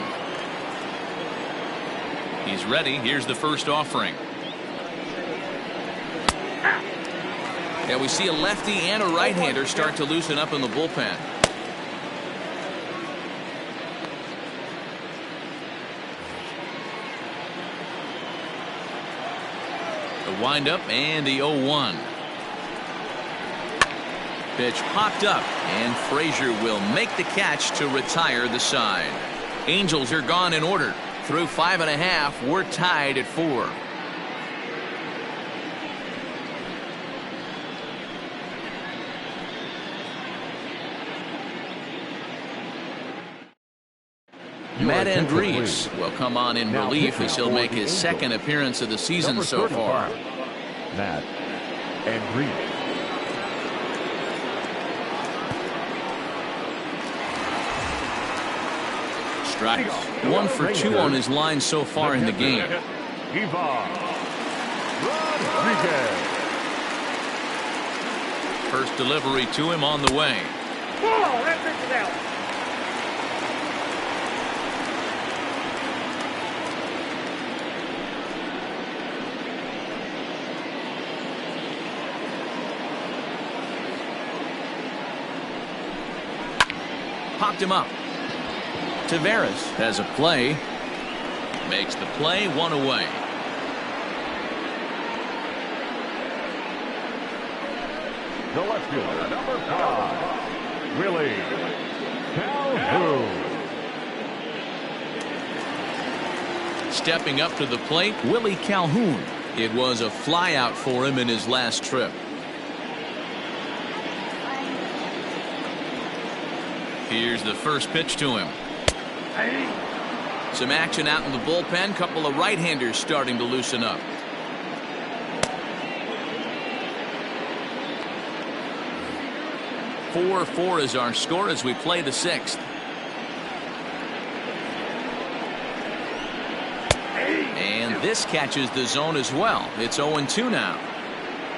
He's ready. Here's the first offering. Yeah, we see a lefty and a right-hander start to loosen up in the bullpen. The windup and the 0-1. Pitch popped up, and Frazier will make the catch to retire the side. Angels are gone in order. Through 5.5, we're tied at 4. Matt Andriese will come on in relief as he'll make his second appearance of the season so far. Matt Andriese. Strikes. 1 for 2 on his line so far in the game. Ivan Rodriguez. First delivery to him on the way. Whoa, that pitch is out. Popped him up. Taveras has a play. Makes the play, 1 away. The left fielder, number 5, Willie Calhoun. Stepping up to the plate, Willie Calhoun. It was a flyout for him in his last trip. Here's the first pitch to him. Some action out in the bullpen. Couple of right-handers starting to loosen up. "4-4 is our score as we play the 6th. And this catches the zone as well. It's 0-2 now.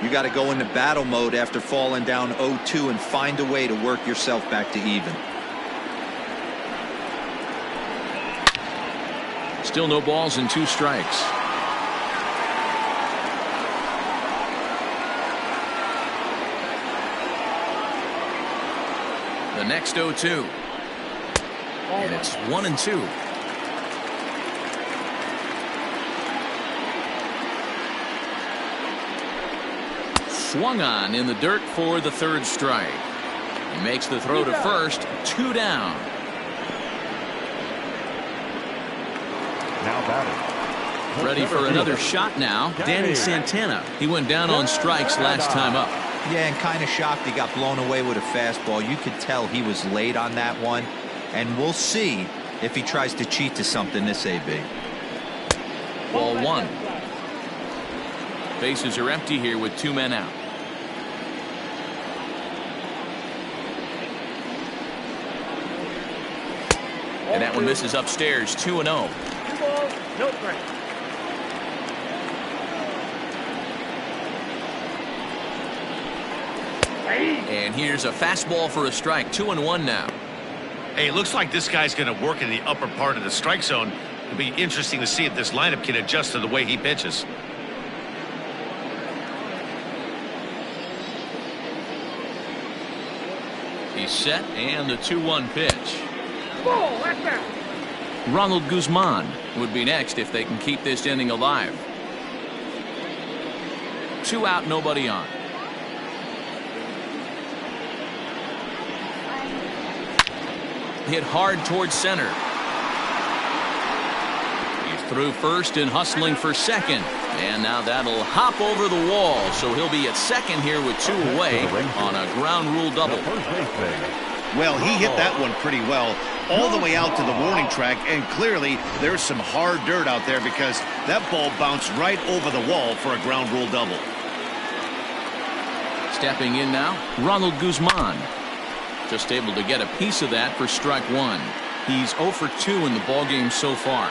You got to go into battle mode after falling down 0-2 and find a way to work yourself back to even. Still no balls and 2 strikes. The next 0-2. And it's 1-2. Swung on in the dirt for the 3rd strike. He makes the throw to first. 2 down. Now batting. Ready for another shot now. Danny Santana. He went down on strikes last time up. Yeah, and kind of shocked he got blown away with a fastball. You could tell he was late on that one. And we'll see if he tries to cheat to something this AB. Ball 1. Bases are empty here with 2 men out. And that one misses upstairs. 2-0. 2 balls, no strikes. And here's a fastball for a strike. 2-1 now. Hey, it looks like this guy's going to work in the upper part of the strike zone. It'll be interesting to see if this lineup can adjust to the way he pitches. He's set, and the 2-1 pitch. Ball, that's out. Ronald Guzman would be next if they can keep this inning alive. 2 out, nobody on. Hit hard towards center. He's through first and hustling for second. And now that'll hop over the wall, so he'll be at second here with 2 away on a ground rule double. Well, he hit that one pretty well all the way out to the warning track, and clearly there's some hard dirt out there because that ball bounced right over the wall for a ground rule double. Stepping in now, Ronald Guzman. Just able to get a piece of that for strike 1. He's 0 for 2 in the ballgame so far.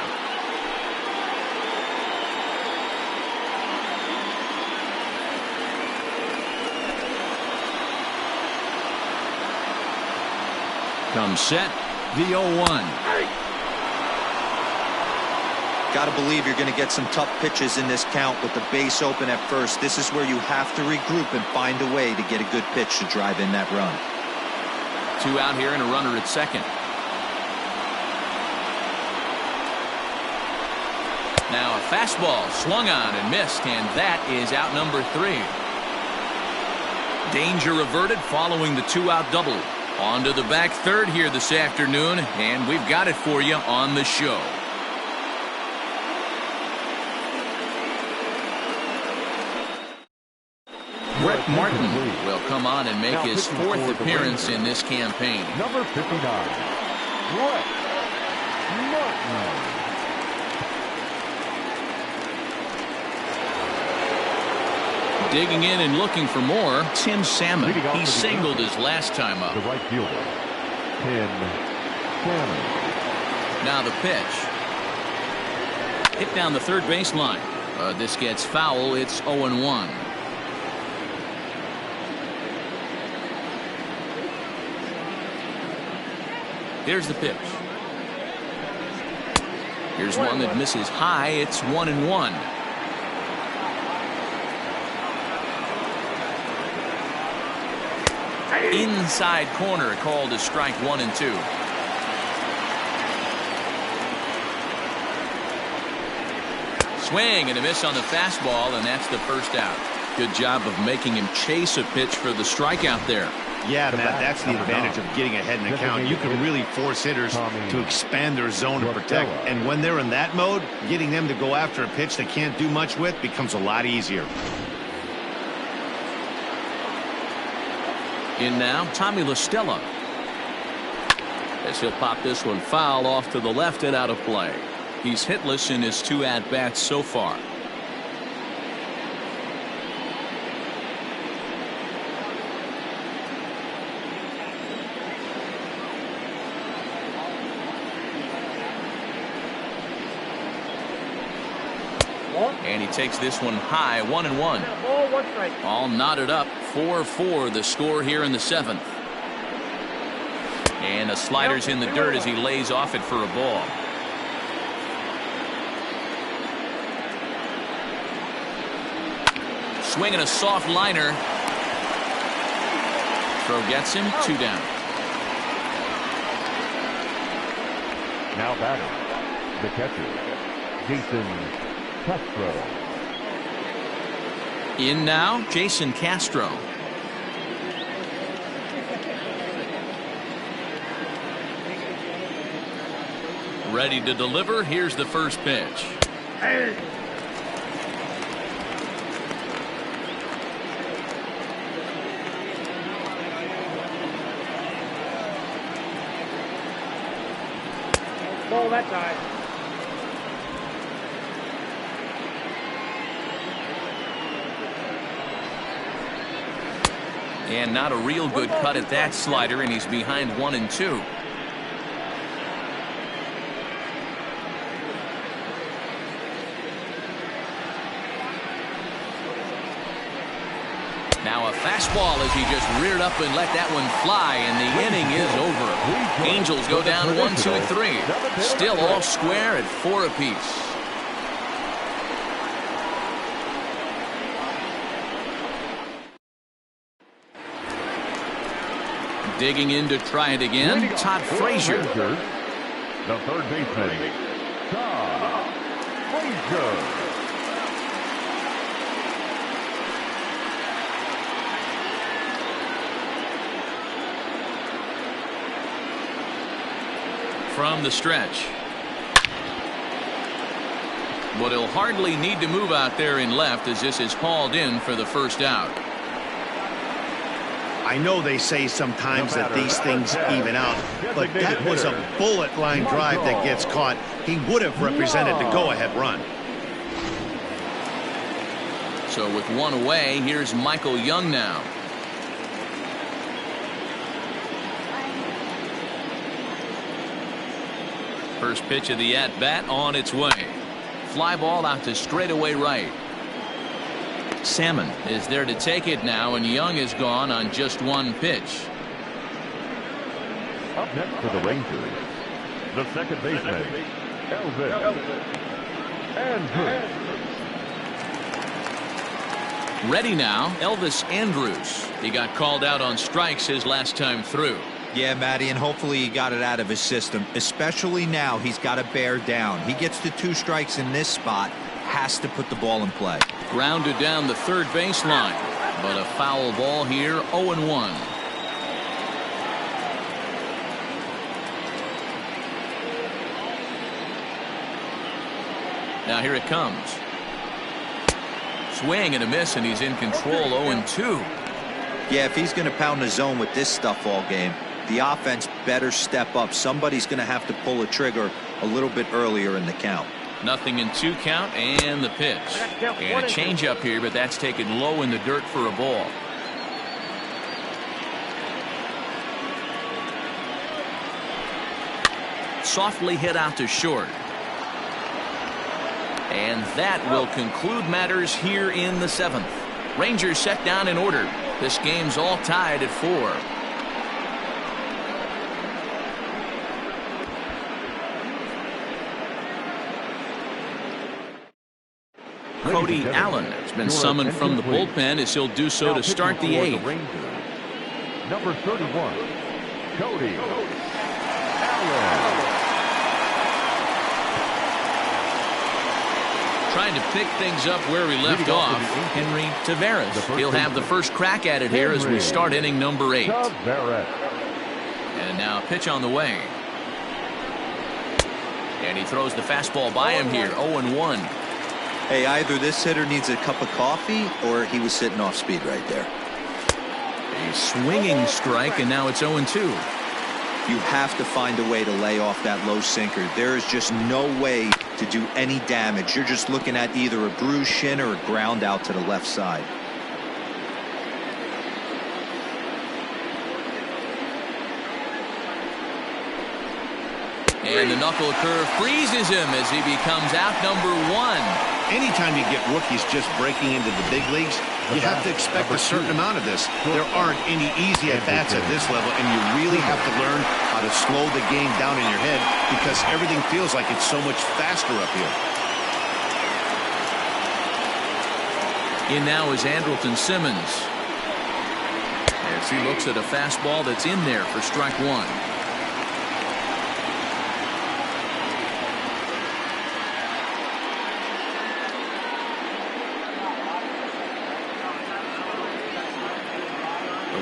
Comes set, the 0-1. Got to believe you're going to get some tough pitches in this count with the base open at first. This is where you have to regroup and find a way to get a good pitch to drive in that run. 2 out here and a runner at second. Now a fastball swung on and missed, and that is out number 3. Danger averted following the 2-out double. On to the back third here this afternoon, and we've got it for you on the show. Brett Martin will come on and make his 4th appearance in this campaign. Number 59, Brett Martin. Digging in and looking for more, Tim Salmon. He singled his last time up. The right fielder, Tim Salmon. Now the pitch. Hit down the third baseline. This gets foul. It's 0-1. Here's the pitch. Here's one that misses high. It's 1-1. Inside corner, called as strike 1 and 2. Swing and a miss on the fastball, and that's the first out. Good job of making him chase a pitch for the strikeout there. Yeah, Matt, that's the advantage of getting ahead in the count. You can really force hitters to expand their zone to protect. And when they're in that mode, getting them to go after a pitch they can't do much with becomes a lot easier. In now, Tommy La Stella. As he'll pop this one foul off to the left and out of play. He's hitless in his 2 at-bats so far. And he takes this one high, 1-1. Ball, 1 strike. All knotted up, 4-4 the score here in the 7th. And a slider's in the dirt as he lays off it for a ball. Swinging a soft liner. Throw gets him, 2 down. Now batting, the catcher, Jason Castro. In now, Jason Castro. Ready to deliver. Here's the first pitch. Hey. Ball that time. And not a real good cut at that slider, and he's behind 1-2. Now a fastball fastball as he just reared up and let that one fly, and the inning is over. Angels go down 1, 2, 3. Still all square at 4 apiece. Digging in to try it again, Todd Frazier. The third baseman, Todd Frazier. From the stretch. But he'll hardly need to move out there in left as this is hauled in for the first out. I know they say sometimes that these things even out, but that was a bullet line drive that gets caught. He would have represented the go-ahead run. So with one away, here's Michael Young now. First pitch of the at-bat on its way. Fly ball out to straightaway right. Salmon is there to take it now, and Young is gone on just one pitch. Up next for the Rangers, the second baseman, Elvis Andrus. Ready now, Elvis Andrus. He got called out on strikes his last time through. Yeah, Matty, and hopefully he got it out of his system. Especially now, he's got to bear down. He gets to 2 strikes in this spot, has to put the ball in play. Grounded down the third baseline, but a foul ball here, 0-1. Now here it comes. Swing and a miss, and he's in control, 0-2. Yeah, if he's going to pound the zone with this stuff all game, the offense better step up. Somebody's going to have to pull a trigger a little bit earlier in the count. 0-2 count, and the pitch. And a changeup here, but that's taken low in the dirt for a ball. Softly hit out to short. And that will conclude matters here in the 7th. Rangers set down in order. This game's all tied at 4. Cody Allen has been summoned from the bullpen as he'll do so to start the 8th. Number 31, Cody Allen. Trying to pick things up where we left off, Henry Taveras. He'll have the first crack at it here as we start inning number 8. And now a pitch on the way. And he throws the fastball by him here, 0-1. Hey, either this hitter needs a cup of coffee or he was sitting off speed right there. A swinging strike, and now it's 0-2. You have to find a way to lay off that low sinker. There is just no way to do any damage. You're just looking at either a bruised shin or a ground out to the left side. And the knuckle curve freezes him as he becomes out number 1. Anytime you get rookies just breaking into the big leagues, you have to expect a certain amount of this. There aren't any easy at-bats at this level, and you really have to learn how to slow the game down in your head because everything feels like it's so much faster up here. In now is Andrelton Simmons. As he looks at a fastball that's in there for strike 1.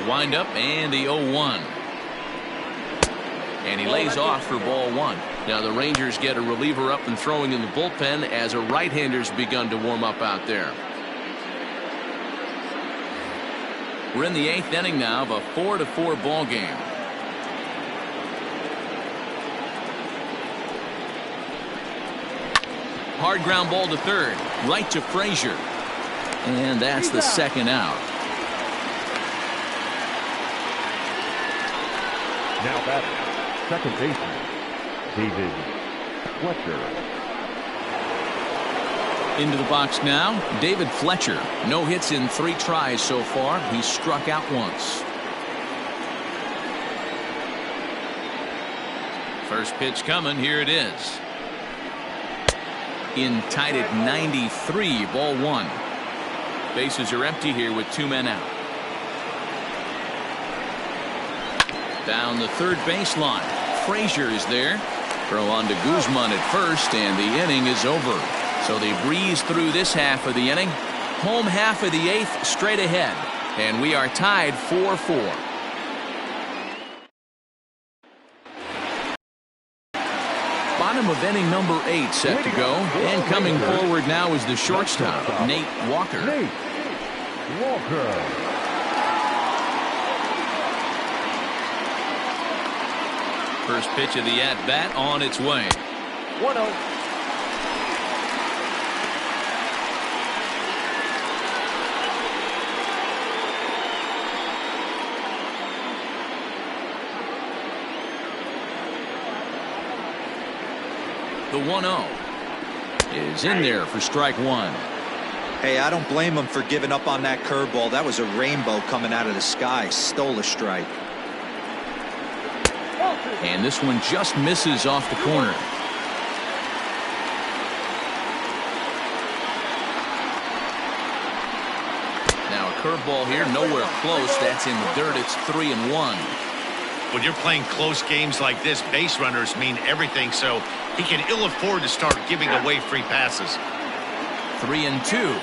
Wind up and the 0-1. And he lays off for ball 1. Now the Rangers get a reliever up and throwing in the bullpen as a right-hander's begun to warm up out there. We're in the 8th inning now of a 4-4 ball game. Hard ground ball to third, right to Frazier. And that's the second out. Now batting, second baseman, David Fletcher. Into the box now, David Fletcher. No hits in 3 tries so far. He's struck out once. First pitch coming. Here it is. In tight at 93, ball 1. Bases are empty here with 2 men out. Down the third baseline. Frazier is there. Throw on to Guzman at first, and the inning is over. So they breeze through this half of the inning. Home half of the 8th straight ahead. And we are tied 4-4. Bottom of inning number 8 set to go. And coming forward now is the shortstop, Nate Walker. Nate Walker. First pitch of the at-bat on its way. 1-0. The 1-0 is in there for strike 1. Hey, I don't blame him for giving up on that curveball. That was a rainbow coming out of the sky. Stole a strike. And this one just misses off the corner. Now a curveball here, nowhere close. That's in the dirt. It's 3-1. When you're playing close games like this, base runners mean everything, so he can ill afford to start giving away free passes. 3-2.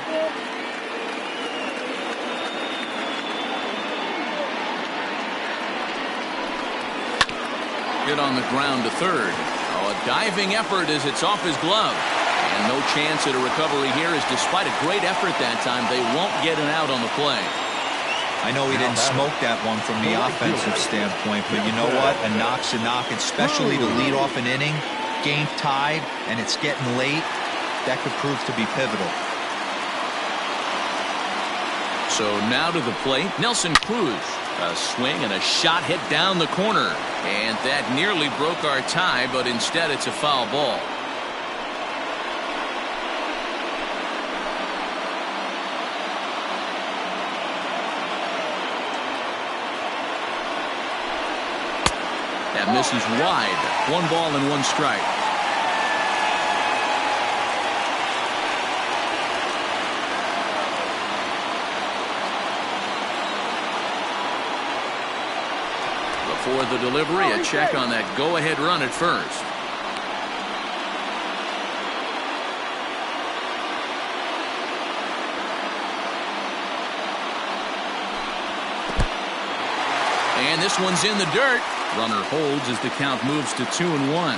Hit on the ground to third. Oh, a diving effort as it's off his glove. And no chance at a recovery here, as despite a great effort that time, they won't get an out on the play. I know he didn't smoke that one from the offensive standpoint, but you know what? A knock's a knock, especially to lead off an inning, game tied, and it's getting late. That could prove to be pivotal. So now to the plate, Nelson Cruz. A swing and a shot hit down the corner. And that nearly broke our tie, but instead it's a foul ball. That misses wide. 1 ball and 1 strike. Before the delivery, a check on that go-ahead run at first. And this one's in the dirt. Runner holds as the count moves to 2-1.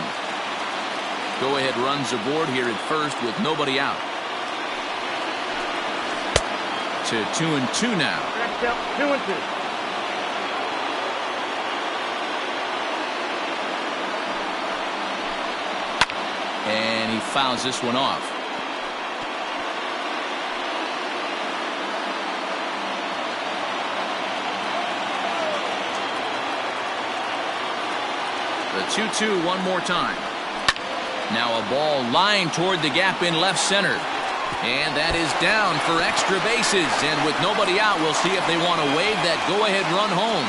Go-ahead runs aboard here at first with nobody out. To 2-2 now. 2-2. And he fouls this one off. The 2-2 one more time. Now a ball lined toward the gap in left center. And that is down for extra bases. And with nobody out, we'll see if they want to wave that go-ahead run home.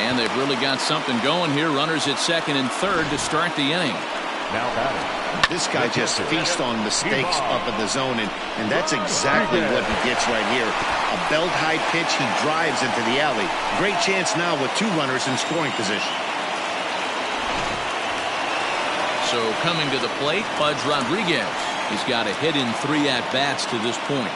And they've really got something going here. Runners at second and third to start the inning. Now batting. This guy just feasts on mistakes up in the zone, and that's exactly what he gets right here. A belt-high pitch, he drives into the alley. Great chance now with 2 runners in scoring position. So coming to the plate, Pudge Rodriguez. He's got a hit in 3 at-bats to this point.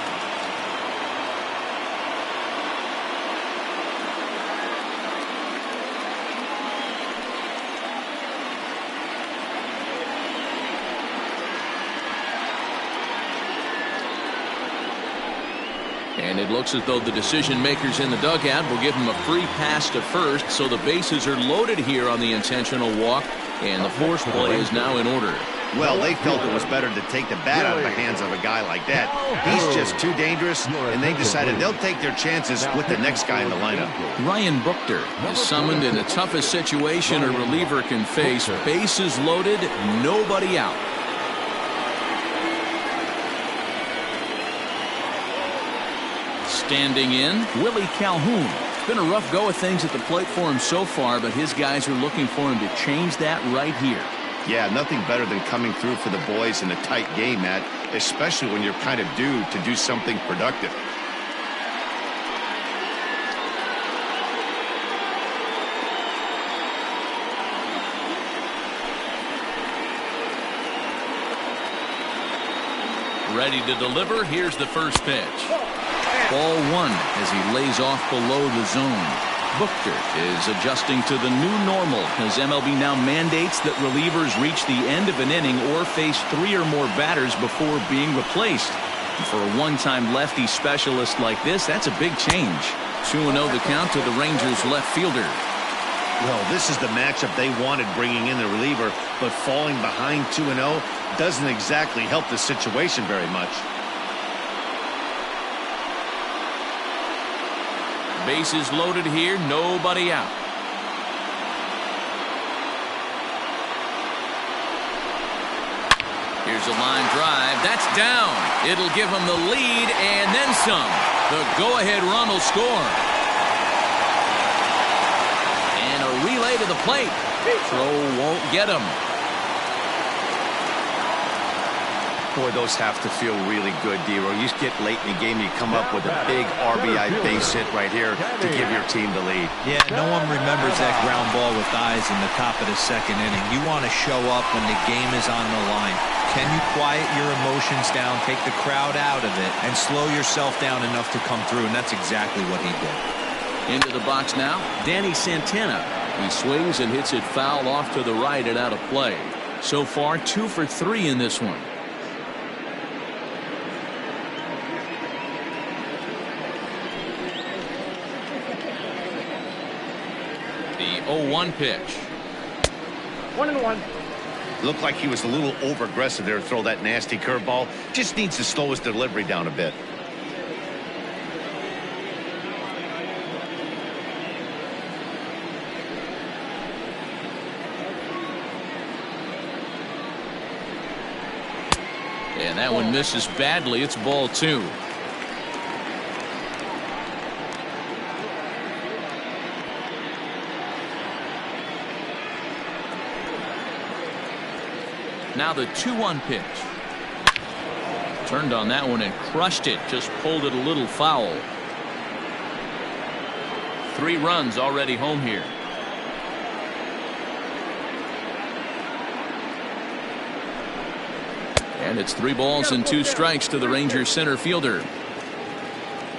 And it looks as though the decision makers in the dugout will give him a free pass to first, so the bases are loaded here on the intentional walk, and the force play is now in order. Well, they felt it was better to take the bat out of the hands of a guy like that. He's just too dangerous, and they decided they'll take their chances with the next guy in the lineup. Ryan Buchter is summoned in the toughest situation a reliever can face. Bases loaded, nobody out. Standing in, Willie Calhoun. It's been a rough go of things at the plate for him so far, but his guys are looking for him to change that right here. Yeah, nothing better than coming through for the boys in a tight game, Matt, especially when you're kind of due to do something productive. Ready to deliver. Here's the first pitch. Ball one as he lays off below the zone. Buchter is adjusting to the new normal as MLB now mandates that relievers reach the end of an inning or face 3 or more batters before being replaced. And for a one-time lefty specialist like this, that's a big change. 2-0 the count to the Rangers left fielder. Well, this is the matchup they wanted, bringing in the reliever, but falling behind 2-0 doesn't exactly help the situation very much. Bases loaded here, nobody out. Here's a line drive. That's down. It'll give him the lead and then some. The go-ahead run will score. And a relay to the plate. Throw won't get him. Boy, those have to feel really good, D-Row. You get late in the game, you come up with a big RBI base hit right here to give your team the lead. Yeah, no one remembers that ground ball with eyes in the top of the second inning. You want to show up when the game is on the line. Can you quiet your emotions down, take the crowd out of it, and slow yourself down enough to come through? And that's exactly what he did. Into the box now, Danny Santana. He swings and hits it foul off to the right and out of play. So far, 2 for 3 in this one. The 0-1 pitch. 1-1. Looked like he was a little over-aggressive there to throw that nasty curveball. Just needs to slow his delivery down a bit. And that one misses badly. It's ball 2. Now the 2-1 pitch. Turned on that one and crushed it. Just pulled it a little foul. 3 runs already home here. And it's 3 balls and 2 strikes to the Rangers center fielder.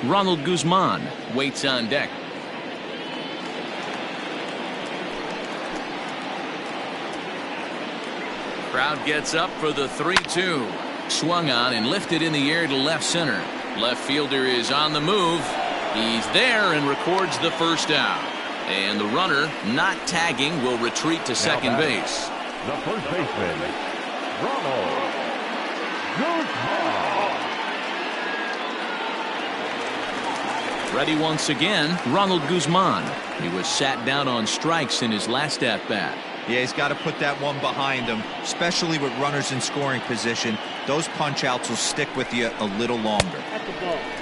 Ronald Guzman waits on deck. Crowd gets up for the 3-2. Swung on and lifted in the air to left center. Left fielder is on the move. He's there and records the first out. And the runner, not tagging, will retreat to second base. The first baseman, Ronald Guzman. Ready once again, Ronald Guzman. He was sat down on strikes in his last at-bat. Yeah, he's got to put that one behind him, especially with runners in scoring position. Those punch-outs will stick with you a little longer.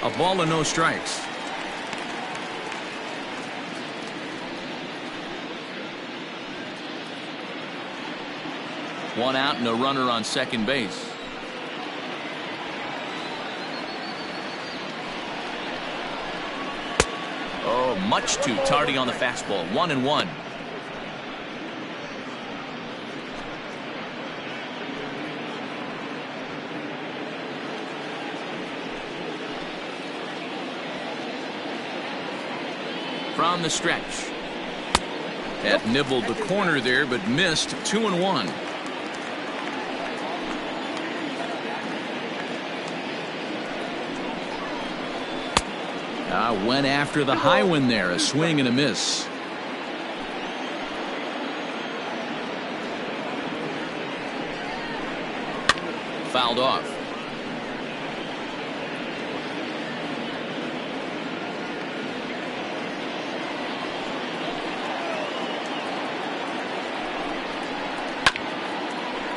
A ball and no strikes. One out and a runner on second base. Oh, much too tardy on the fastball. 1-1. From the stretch. Had nibbled the corner there, but missed. 2-1. Went after the high one there. A swing and a miss. Fouled off.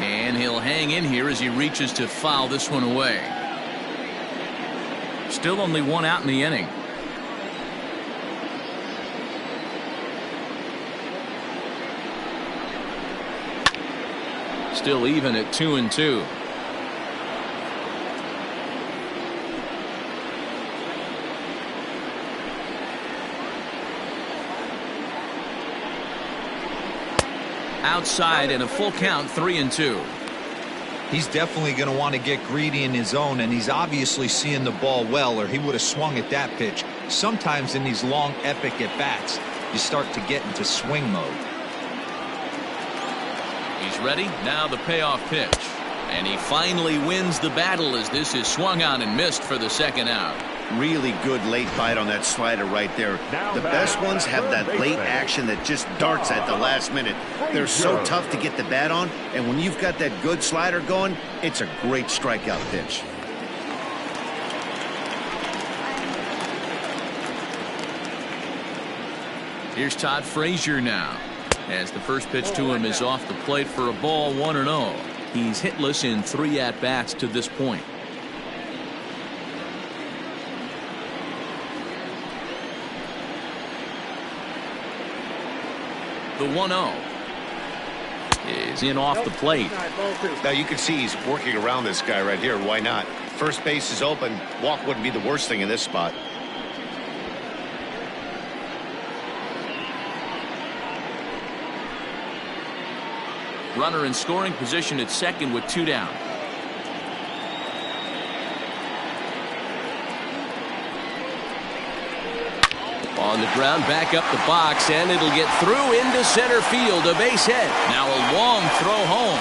And he'll hang in here as he reaches to foul this one away. Still only 1 out in the inning. Still even at 2-2. Outside and a full count, 3-2. He's definitely going to want to get greedy in his zone, and he's obviously seeing the ball well, or he would have swung at that pitch. Sometimes in these long, epic at-bats, you start to get into swing mode. He's ready. Now the payoff pitch. And he finally wins the battle as this is swung on and missed for the second out. Really good late bite on that slider right there. The best ones have that late action that just darts at the last minute. They're so tough to get the bat on, and when you've got that good slider going, it's a great strikeout pitch. Here's Todd Frazier now, as the first pitch to him is off the plate for a ball, 1-0. He's hitless in 3 at-bats to this point. The 1-0 is in off the plate. Now you can see he's working around this guy right here. Why not? First base is open. Walk wouldn't be the worst thing in this spot. Runner in scoring position at second with 2 down. On the ground, back up the box, and it'll get through into center field, a base hit. Now a long throw home.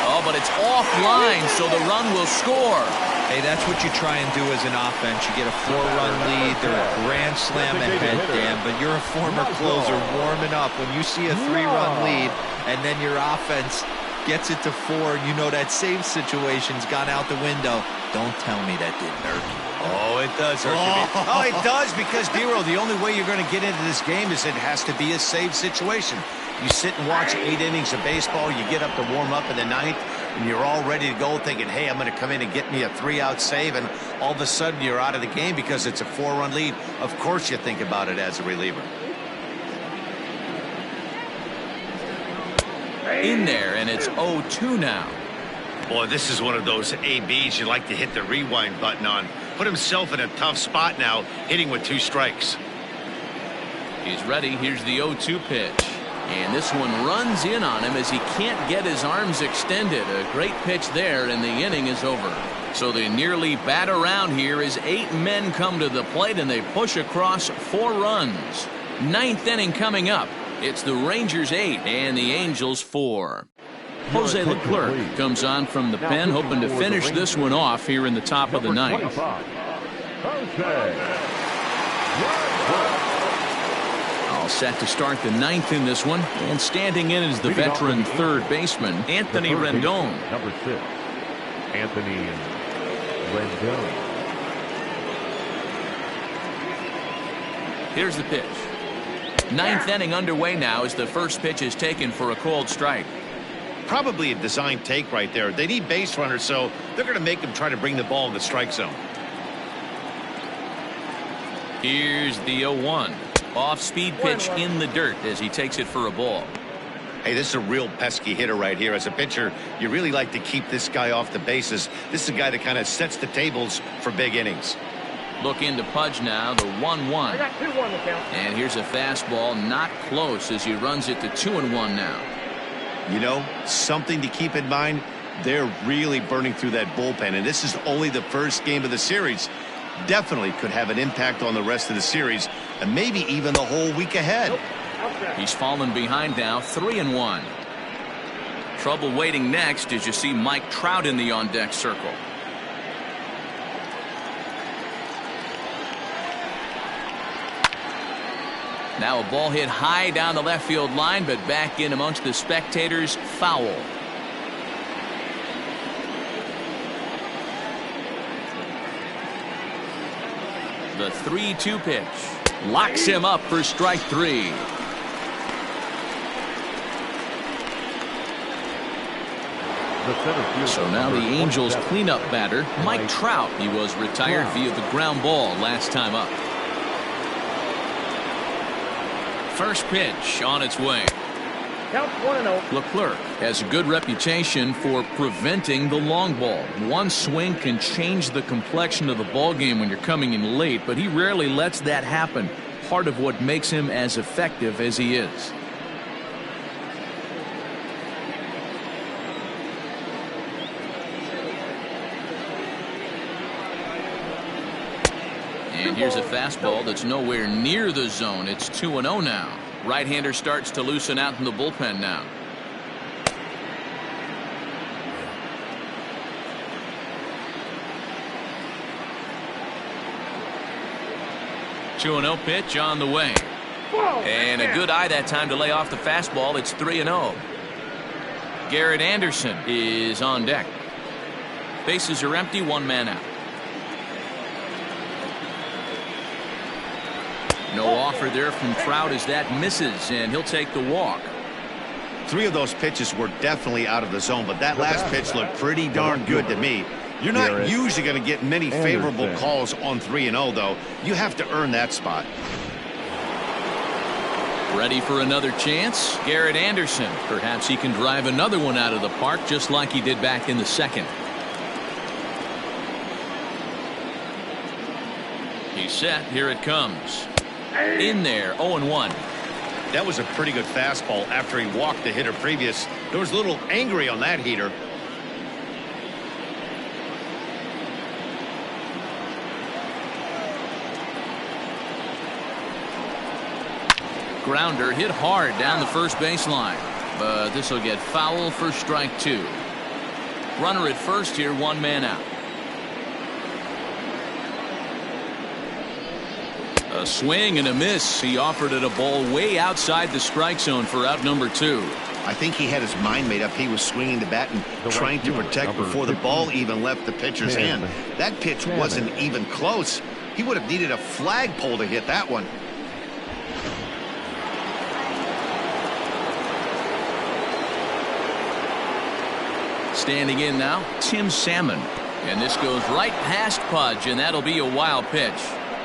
Oh, but it's offline, so the run will score. Hey, that's what you try and do as an offense. You get a 4-run lead. They're a grand slam ahead, Dan, but you're a former closer warming up. When you see a 3-run lead and then your offense gets it to 4, you know that save situation's gone out the window. Don't tell me that didn't hurt you. Oh, it does hurt you. Oh, it does, because, Dero, the only way you're going to get into this game is it has to be a save situation. You sit and watch 8 innings of baseball, you get up to warm up in the 9th, and you're all ready to go thinking, hey, I'm going to come in and get me a 3-out save, and all of a sudden you're out of the game because it's a 4-run lead. Of course you think about it as a reliever. In there, and it's 0-2 now. Boy, this is one of those ABs you like to hit the rewind button on. Put himself in a tough spot now, hitting with 2 strikes. He's ready. Here's the 0-2 pitch. And this one runs in on him as he can't get his arms extended. A great pitch there, and the inning is over. So they nearly bat around here as 8 men come to the plate, and they push across 4 runs. 9th inning coming up. It's the Rangers 8 and the Angels 4. Jose Leclerc comes on from the pen, hoping to finish this one off here in the top of the 9th. All set to start the 9th in this one, and standing in is the veteran third baseman, Anthony Rendon. Number 6, Anthony Rendon. Here's the pitch. 9th inning underway now as the first pitch is taken for a called strike. Probably a design take right there. They need base runners, so they're going to make them try to bring the ball in the strike zone. Here's the 0-1. Off-speed pitch in the dirt as he takes it for a ball. Hey, this is a real pesky hitter right here. As a pitcher, you really like to keep this guy off the bases. This is a guy that kind of sets the tables for big innings. Look into Pudge now, the 1-1. I got 2-1 to count. And here's a fastball not close as he runs it to 2-1 now. You know, something to keep in mind, they're really burning through that bullpen, and this is only the first game of the series. Definitely could have an impact on the rest of the series, and maybe even the whole week ahead. He's fallen behind now, 3-1. Trouble waiting next as you see Mike Trout in the on-deck circle. Now a ball hit high down the left field line, but back in amongst the spectators, foul. The 3-2 pitch locks him up for strike 3. So now the Angels cleanup batter, Mike Trout. He was retired via the ground ball last time up. First pitch on its way. Count 1-0. Leclerc has a good reputation for preventing the long ball. One swing can change the complexion of the ball game when you're coming in late, but he rarely lets that happen. Part of what makes him as effective as he is. And here's a fastball that's nowhere near the zone. It's 2-0 now. Right-hander starts to loosen out in the bullpen now. Two-0 pitch on the way. And a good eye that time to lay off the fastball. It's 3-0. Garrett Anderson is on deck. Bases are empty, one man out. No offer there from Trout as that misses, and he'll take the walk. 3 of those pitches were definitely out of the zone, but that last pitch looked pretty darn good to me. You're not usually going to get many favorable calls on 3-0, though. You have to earn that spot. Ready for another chance? Garrett Anderson. Perhaps he can drive another one out of the park just like he did back in the second. He's set. Here it comes. In there, 0-1. That was a pretty good fastball after he walked the hitter previous. There was a little angry on that heater. Grounder hit hard down the first baseline, but this will get foul for strike 2. Runner at first here, one man out. A swing and a miss. He offered it a ball way outside the strike zone for out number 2. I think he had his mind made up. He was swinging the bat and trying to protect before the ball even left the pitcher's hand. That pitch wasn't even close. He would have needed a flagpole to hit that one. Standing in now, Tim Salmon. And this goes right past Pudge, and that'll be a wild pitch.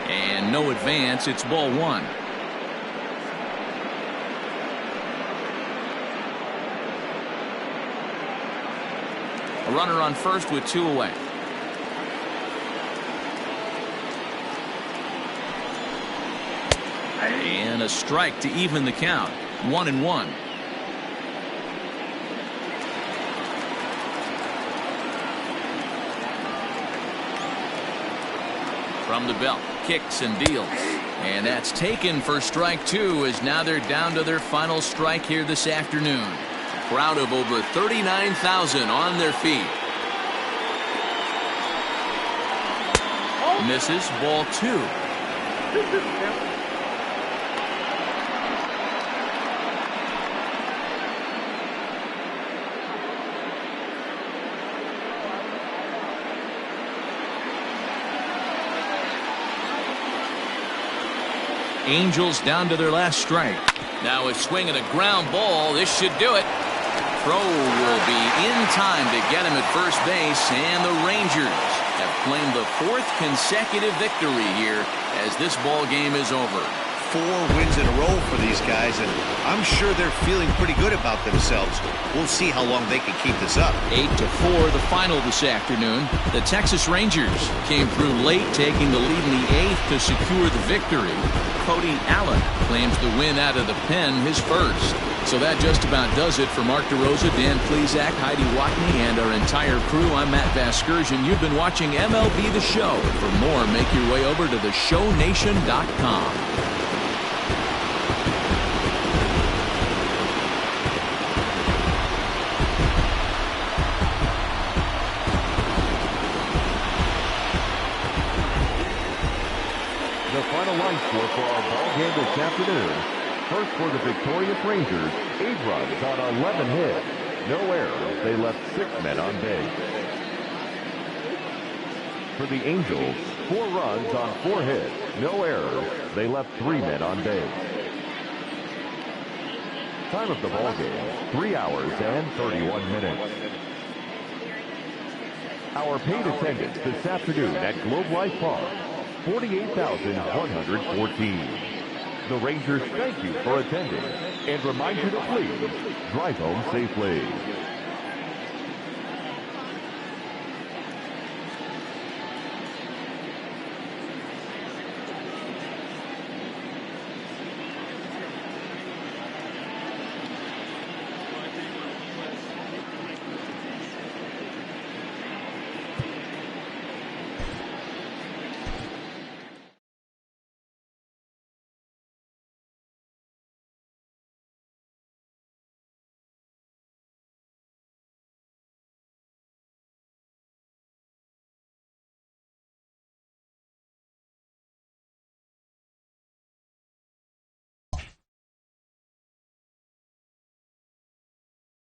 And no advance. It's ball 1. A runner on first with 2 away. And a strike to even the count. 1-1. From the belt, kicks and deals. And that's taken for strike 2, as now they're down to their final strike here this afternoon. A crowd of over 39,000 on their feet. Misses, ball 2. Angels down to their last strike. Now a swing and a ground ball. This should do it. Throw will be in time to get him at first base, and the Rangers have claimed the 4th consecutive victory here as this ball game is over. 4 wins in a row for these guys, and I'm sure they're feeling pretty good about themselves. We'll see how long they can keep this up. 8-4 the final this afternoon. The Texas Rangers came through late, taking the lead in the 8th to secure the victory. Cody Allen claims the win out of the pen, his first. So that just about does it for Mark DeRosa, Dan Plesac, Heidi Watney, and our entire crew. I'm Matt Vasgersian. You've been watching MLB The Show. For more, make your way over to theshownation.com. The final line score for our ball game this afternoon. First for the victorious Rangers, 8 runs on 11 hits. No errors. They left 6 men on base. For the Angels, 4 runs on 4 hits. No errors. They left 3 men on base. Time of the ball game, 3 hours and 31 minutes. Our paid attendance this afternoon at Globe Life Park, 48,114. The Rangers thank you for attending and remind you to please drive home safely.